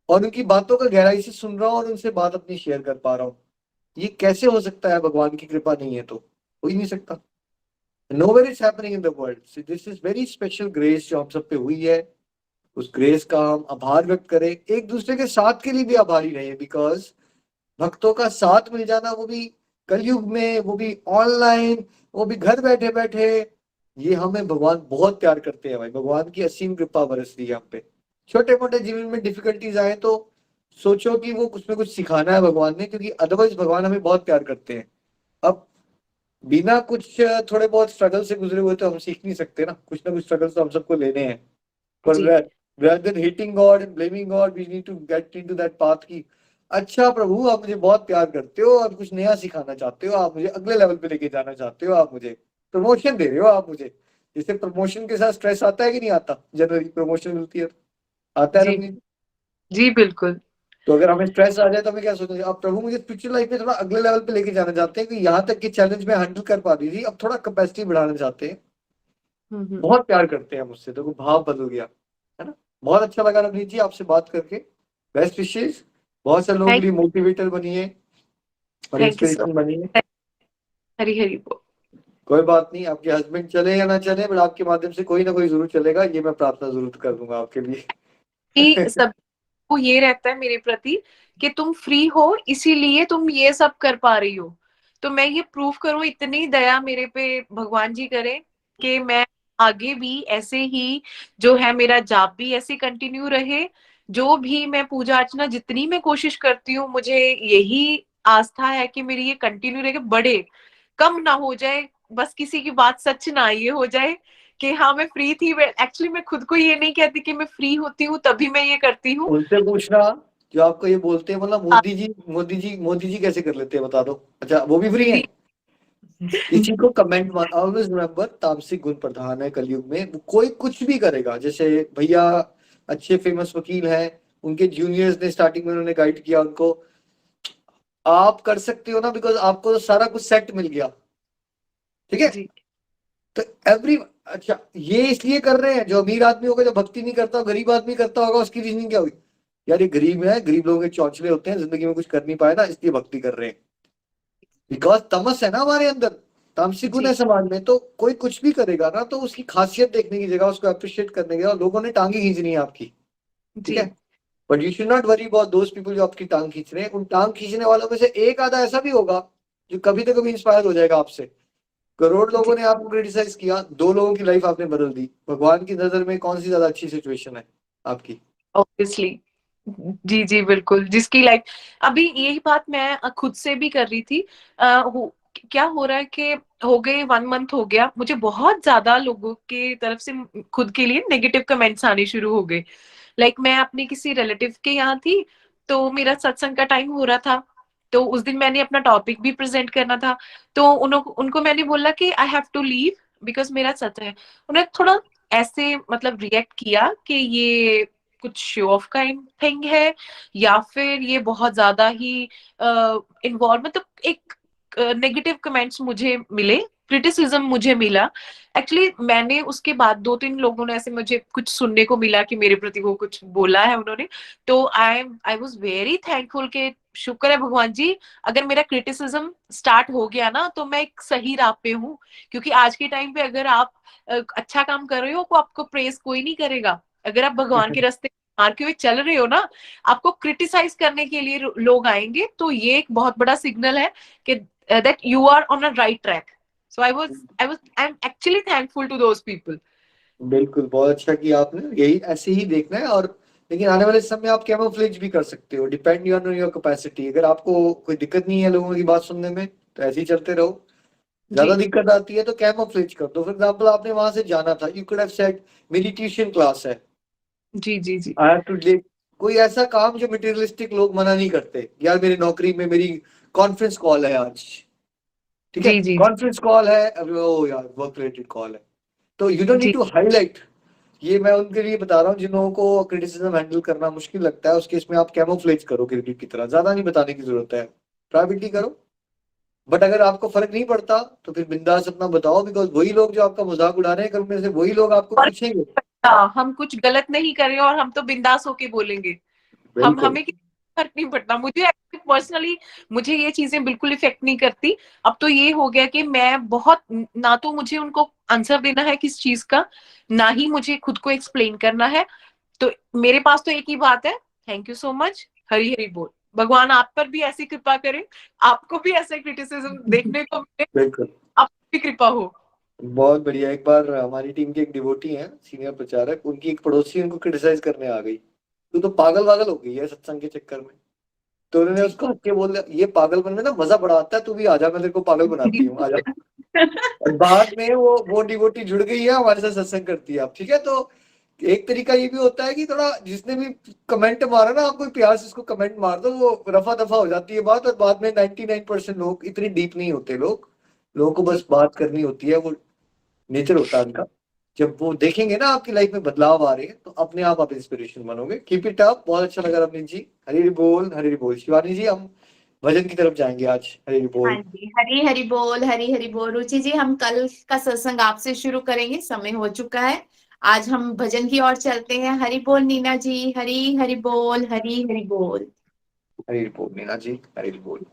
और उनकी बातों का गहराई से सुन रहा हूँ और उनसे बात अपनी शेयर कर पा रहा हूँ। ये कैसे हो सकता है? भगवान की कृपा नहीं है तो हो ही नहीं सकता। nowhere is happening in the world, so this is very special grace जो हम सब पे हुई है। उस ग्रेस का हम आभार व्यक्त करें, एक दूसरे के साथ के लिए भी आभारी रहे, बिकॉज भक्तों का साथ मिल जाना, वो भी कलयुग में, वो भी ऑनलाइन, वो भी घर बैठे बैठे, ये हमें भगवान बहुत प्यार करते हैं भाई। भगवान की असीम कृपा बरस रही है हम पे। छोटे मोटे जीवन में डिफिकल्टीज आए तो सोचो कि वो कुछ में कुछ सिखाना है भगवान ने, क्योंकि अदरवाइज भगवान हमें बहुत प्यार करते हैं। अब बिना कुछ थोड़े बहुत स्ट्रगल से गुजरे हुए तो हम सीख नहीं सकते ना, कुछ ना कुछ स्ट्रगल तो हम सबको लेने हैं। पर जी। rather than hating God and blaming God, we need to get into that path की अच्छा प्रभु आप मुझे बहुत प्यार करते हो, आप कुछ नया सिखाना चाहते हो, आप मुझे अगले लेवल पे लेके जाना चाहते हो, आप मुझे प्रमोशन दे रहे हो, आप मुझे। जैसे प्रमोशन के साथ स्ट्रेस आता है कि नहीं आता? जनरली प्रमोशन मिलती है, आता है जी। रवनीत? जी बिल्कुल। तो अगर हमें स्ट्रेस आ जाए तो हमें क्या सोचना चाहिए? अब प्रभु मुझे स्पिरिचुअल लाइफ में थोड़ा अगले लेवल पे लेके जाना चाहते हैं कि यहाँ तक की चैलेंज में हैंडल कर पा रही थी, अब थोड़ा कैपेसिटी बढ़ाना चाहते हैं। बहुत प्यार करते हैं मुझसे, तो वो भाव बदल गया है ना। बहुत अच्छा लगा रवनीत जी आपसे बात करके। बेस्ट विशेष, बहुत सारे लोगों के लिए मोटिवेटर बनिए और थैंक यू सर। इंस्पिरेशन बनिए। हरी हरी बोल। कोई बात नहीं, आपके हस्बैंड चले या ना चले, बट आपके माध्यम से कोई ना कोई जरूर चलेगा, ये मैं प्रार्थना जरूर कर दूंगा आपके लिए। कि सबको ये रहता है मेरे प्रति कि तुम फ्री हो इसीलिए तुम ये सब कर पा रही हो, तो मैं ये प्रूव करूं, इतनी दया मेरे पे भगवान जी करें कि मैं आगे भी ऐसे ही जो है मेरा जाप भी ऐसे कंटिन्यू रहे। जो भी मैं पूजा अर्चना जितनी मैं कोशिश करती हूँ, मुझे यही आस्था है कि मेरी ये कंटिन्यू रहे, बढ़े, कम ना हो जाए, बस किसी की बात सच ना ये हो जाए कि हाँ मैं फ्री थी। एक्चुअली मैं खुद को ये नहीं कहती कि मैं फ्री होती हूँ तभी मैं ये करती हूँ। उनसे पूछना जो आपको ये बोलते हैं, मतलब मोदी जी कैसे कर लेते हैं बता दो। अच्छा वो भी फ्री हैं? किसी को कमेंट मत, ऑलवेज रिमेंबर तामसिक गुण प्रधान है कलयुग में। वो कोई कुछ भी करेगा, जैसे भैया अच्छे फेमस वकील हैं, उनके जूनियर्स ने स्टार्टिंग में उन्होंने गाइड किया उनको, आप कर सकते हो ना, बिकॉज आपको तो सारा कुछ सेट मिल गया, ठीक है। जी। तो एवरी अच्छा ये इसलिए कर रहे हैं, जो अमीर आदमी होगा जो भक्ति नहीं करता, गरीब आदमी करता होगा, उसकी रीजनिंग क्या हुई? यार ये गरीब है, गरीब लोगों के चौंचले होते हैं, जिंदगी में कुछ कर नहीं पाए ना, इसलिए भक्ति कर रहे हैं। बिकॉज तमस है ना हमारे अंदर, तामसिक गुण है समाज में, तो कोई कुछ भी करेगा ना तो उसकी खासियत देखने की जगह उसको अप्रिशिएट करने की जगह लोगों ने टांगे खींचनी है आपकी, ठीक है। But you should not worry about those people जो आपकी टांग खींच रहे हैं। उन टांग खींचने वालों में से एक आधा ऐसा भी होगा जो कभी ना कभी इंस्पायर हो जाएगा आपसे। करोड़ लोगों ने आपको क्रिटिसाइज किया, 2 लोगों की लाइफ आपने बदल दी। भगवान की नजर में कौन सी ज्यादा अच्छी सिचुएशन है आपकी? ऑब्वियसली। जी जी बिल्कुल, जिसकी लाइफ अभी यही बात मैं खुद से भी कर रही थी। क्या हो रहा है कि हो गए 1 मंथ हो गया, मुझे बहुत ज्यादा लोगों की तरफ से खुद के लिए नेगेटिव कमेंट्स आने शुरू हो गए। लाइक मैं अपने किसी रिलेटिव के यहाँ थी, तो मेरा सत्संग का टाइम हो रहा था, तो उस दिन मैंने अपना टॉपिक भी प्रेजेंट करना था, तो उनको मैंने बोला कि I have to leave because मेरा सत्संग है। उन्हें थोड़ा ऐसे मतलब रिएक्ट किया कि ये कुछ शो ऑफ काइंड थिंग है या फिर ये बहुत ज्यादा ही इन्वॉल्व, मतलब एक नेगेटिव कमेंट्स मुझे मिले, क्रिटिसिज्म मुझे मिला। एक्चुअली मैंने उसके बाद 2-3 लोगों ने ऐसे मुझे कुछ सुनने को मिला कि मेरे प्रति वो कुछ बोला है उन्होंने, तो आई वाज वेरी थैंकफुल कि शुक्र है भगवान जी, अगर मेरा क्रिटिसिज्म स्टार्ट हो गया ना तो मैं एक सही राह पे हूँ। क्योंकि आज के टाइम पे अगर आप अच्छा काम कर रहे हो तो आपको प्रेज कोई नहीं करेगा। अगर आप भगवान के रास्ते मार के हुए चल रहे हो ना, आपको क्रिटिसाइज करने के लिए लोग आएंगे, तो ये एक बहुत बड़ा सिग्नल है कि that you are on a right track. So I am actually thankful to those people. बिल्कुल, बहुत अच्छा किया आपने, यही ऐसे ही देखना है। और लेकिन आने वाले समय आप कैमोफ्लेज भी कर सकते हो, डिपेंड ऑन योर कैपेसिटी। अगर आपको कोई दिक्कत नहीं है लोगों की बात सुनने में तो ऐसे ही चलते रहो। ज्यादा दिक्कत आती है तो कैमोफ्लेज कर दो। फॉर एग्जांपल आपने वहां से जाना था, यू कुड हैव सेड मेरी ट्यूशन क्लास है, जी जी जी आई हैव टू लिव। कोई ऐसा काम जो मटेरियलिस्टिक लोग मना नहीं करते, यार मेरी नौकरी में मेरी कॉन्फ्रेंस कॉल है आज, ठीक है, जी जी कॉन्फ्रेंस कॉल है, अभी ओ यार वर्क रिलेटेड कॉल है, तो you don't need ji to highlight. ये मैं उनके लिए बता रहा हूँ जिन लोगों को क्रिटिसिज्म हैंडल करना मुश्किल लगता है, उस केस में आप कैमोफ्लेज करो क्रिकेट की तरह, ज्यादा नहीं बताने की जरूरत है, प्राइवेटली करो। बट अगर आपको फर्क नहीं पड़ता तो फिर बिंदास अपना बताओ, बिकॉज वही लोग जो आपका मजाक उड़ा रहे हैं कल में से वही लोग आपको और पूछेंगे। हम कुछ गलत नहीं कर रहे और हम तो बिंदास होके बोलेंगे। बिल्कुल। हमें किसी फर्क नहीं पड़ता। मुझे पर्सनली मुझे ये चीजें बिल्कुल इफेक्ट नहीं करती। अब तो ये हो गया कि मैं बहुत, ना तो मुझे उनको आंसर देना है किस चीज का, ना ही मुझे खुद को एक्सप्लेन करना है। तो मेरे पास तो एक ही बात है, थैंक यू सो मच, हरी हरी बोल। भगवान आप पर भी ऐसी कृपा करें, आपको भी ऐसे क्रिटिसिज्म देखने को मिले, बिल्कुल, आपकी भी कृपा हो। बहुत बढ़िया। एक बार हमारी टीम के एक डिवोटी हैं, सीनियर प्रचारक, उनकी एक पड़ोसी उनको क्रिटिसाइज करने आ गई, तू तो पागल वागल हो गई है सत्संग के चक्कर में। तो उन्होंने उसको हंस के बोल दिया, ये पागलपन में ना मजा बड़ा आता है, तू भी आजा, मैं तेरे को पागल बनाती हूँ, आजा। और बाद में वो डिवोटी जुड़ गई है, हमारे साथ सत्संग करती है अब, ठीक है। तो एक तरीका ये भी होता है कि थोड़ा जिसने भी कमेंट मारा ना, आप कोई प्यार से उसको कमेंट मार दो, वो रफा दफा हो जाती है बात। और बाद में 99% लोग इतने डीप नहीं होते, लोगों को बस बात करनी होती है, वो नेचर होता है उनका। जब वो देखेंगे ना आपकी लाइफ में बदलाव आ रहे हैं, तो अपने आप इंस्पिरेशन बनोगे। कीप इट अप, बहुत अच्छा लगा रवनीत जी। हरी हरी बोल, हरी हरी बोल। शिवानी जी, हम भजन की तरफ जाएंगे आज। हरी हरी हाँ बोल। जी, हरी हरी बोल, हरी हरी बोल। रुचि जी, हम कल का सत्संग आपसे शुरू करेंगे, समय हो चुका है। आज हम भजन की ओर चलते हैं। हरी बोल नीना जी, हरी हरी बोल, हरी हरी बोल। हरी हरी बोल मीना जी, हरी हरी बोल।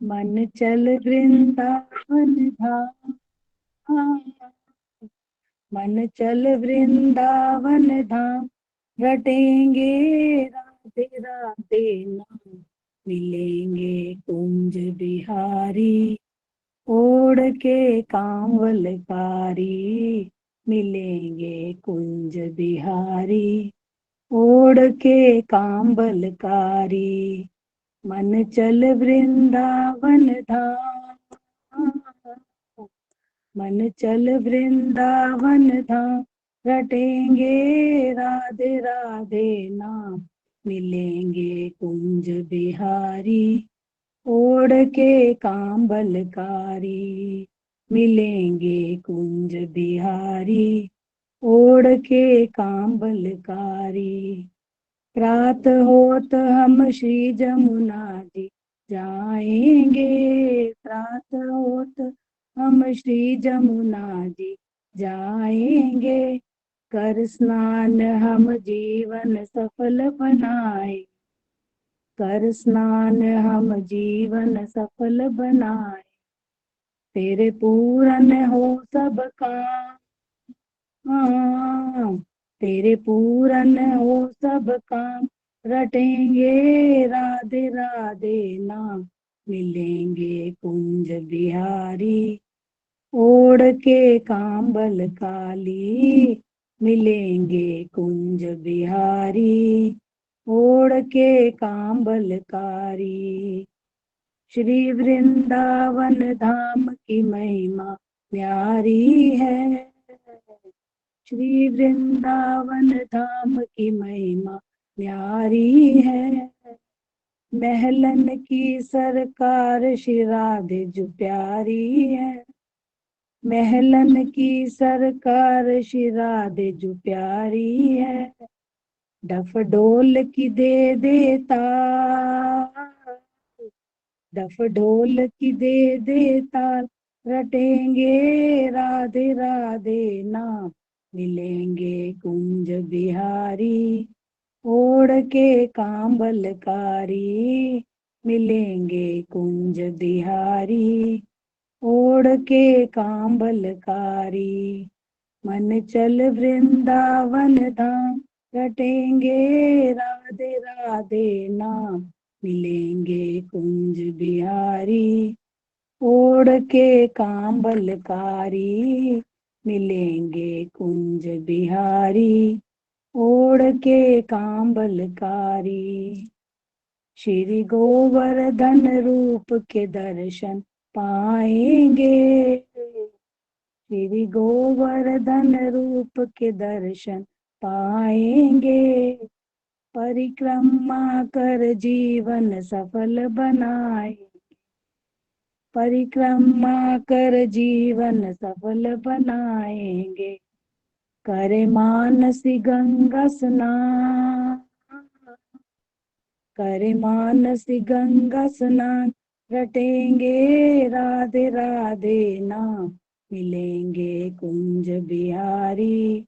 मन चल वृंदावन धाम, मन चल वृंदावन धाम, रटेंगे राधे राधे नाम, मिलेंगे कुंज बिहारी, ओढ़ के कांवलकारी, मिलेंगे कुंज बिहारी, ओढ़ के कांवलकारी। मन चल वृंदावन धाम, मन चल वृंदावन धाम, रटेंगे राधे राधे नाम, मिलेंगे कुंज बिहारी, ओढ़ के कांवलकारी, मिलेंगे कुंज बिहारी, ओढ़ के कांवलकारी। प्रात होत हम श्री जमुना जी जाएंगे, प्रात होत हम श्री जमुना जी जाएंगे, कर स्नान हम जीवन सफल बनाए, कर स्नान हम जीवन सफल बनाए, तेरे पूरन हो सब काम, तेरे पूरन हो सब काम, रटेंगे राधे राधे नाम, मिलेंगे कुंज बिहारी, ओढ़ के कांबल काली, मिलेंगे कुंज बिहारी, ओढ़ के कांबल कारी। श्री वृंदावन धाम की महिमा प्यारी है, श्री वृंदावन धाम की महिमा प्यारी है, महलन की सरकार श्री राधे जो प्यारी है, महलन की सरकार श्री राधे जो प्यारी है, डफ ढोल की दे देता, डफ ढोल की दे देता, रटेंगे राधे राधे नाम, मिलेंगे कुंज बिहारी, ओढ़ के कांबलकारी, मिलेंगे कुंज बिहारी, ओढ़ के कांबलकारी। मन चल वृंदावन धाम, रटेंगे राधे राधे नाम, मिलेंगे कुंज बिहारी, ओढ़ के कांबलकारी, मिलेंगे कुंज बिहारी, ओढ़ के कांबलकारी। श्री गोवर्धन रूप के दर्शन पाएंगे, श्री गोवर्धन रूप के दर्शन पाएंगे, परिक्रमा कर जीवन सफल बनाए, परिक्रमा कर जीवन सफल बनाएंगे, करे मानसी गंगा स्नान, करे मानसी गंगा स्नान, रटेंगे राधे राधे नाम, मिलेंगे कुंज बिहारी,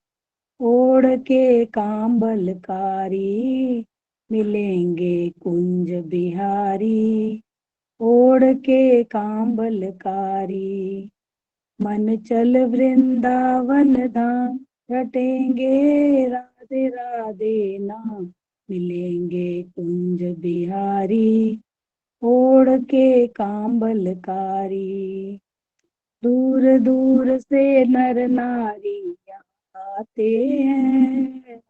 ओढ़ के कांबलकारी, मिलेंगे कुंज बिहारी, ओढ़ के कांबलकारी, मन चल वृंदावन धाम, रटेंगे राधे राधे नाम, मिलेंगे कुंज बिहारी, ओढ़ के कांबलकारी, दूर दूर से नर नारी आते हैं,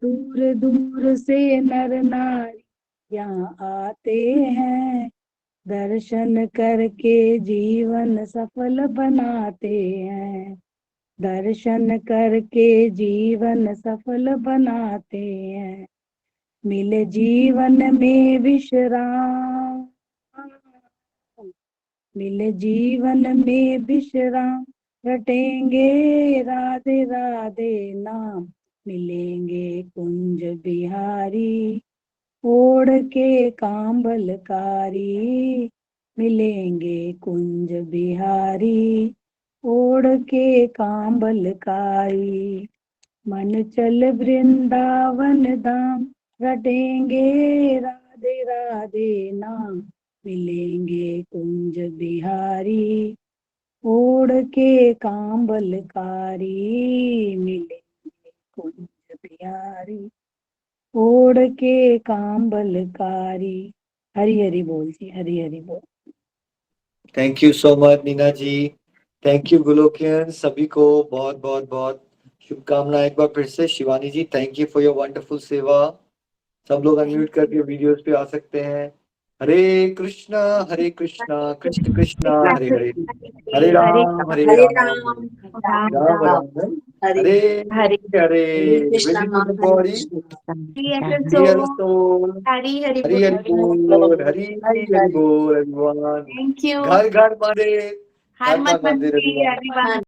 दूर दूर से नर नारी यहाँ आते हैं, दर्शन करके जीवन सफल बनाते हैं, दर्शन करके जीवन सफल बनाते हैं, मिले जीवन में विश्राम, मिले जीवन में विश्राम, रटेंगे राधे राधे नाम, मिलेंगे कुंज बिहारी, ओढ़ के कांबलकारी, मिलेंगे कुंज बिहारी, ओढ़ के कांबलकारी, मन चल वृंदावन धाम, रटेंगे राधे राधे नाम, मिलेंगे कुंज बिहारी, ओढ़ के कांबलकारी, मिलेंगे कुंज बिहारी, ओढ़ के कांबलकारी। हरि हरि बोल जी, हरि हरि बोल। Thank you so much Neena ji, thank you Golokian, सभी को बहुत बहुत बहुत शुभकामनाएं एक बार फिर से। Shivani ji, thank you for your wonderful सेवा। सब लोग अनम्यूट करके वीडियोस पे आ सकते हैं। हरे कृष्णा कृष्ण कृष्ण हरे हरे, हरे राम राम राम राम राम हरे हरे हरे, कृष्ण बॉडी हरि सोल, हरि हरि हरि बोल, हरि हरि बोल एवरीवन। थैंक यू घर घर मंदिर, हर हर मत मंदिर मंदिर everyone। everyone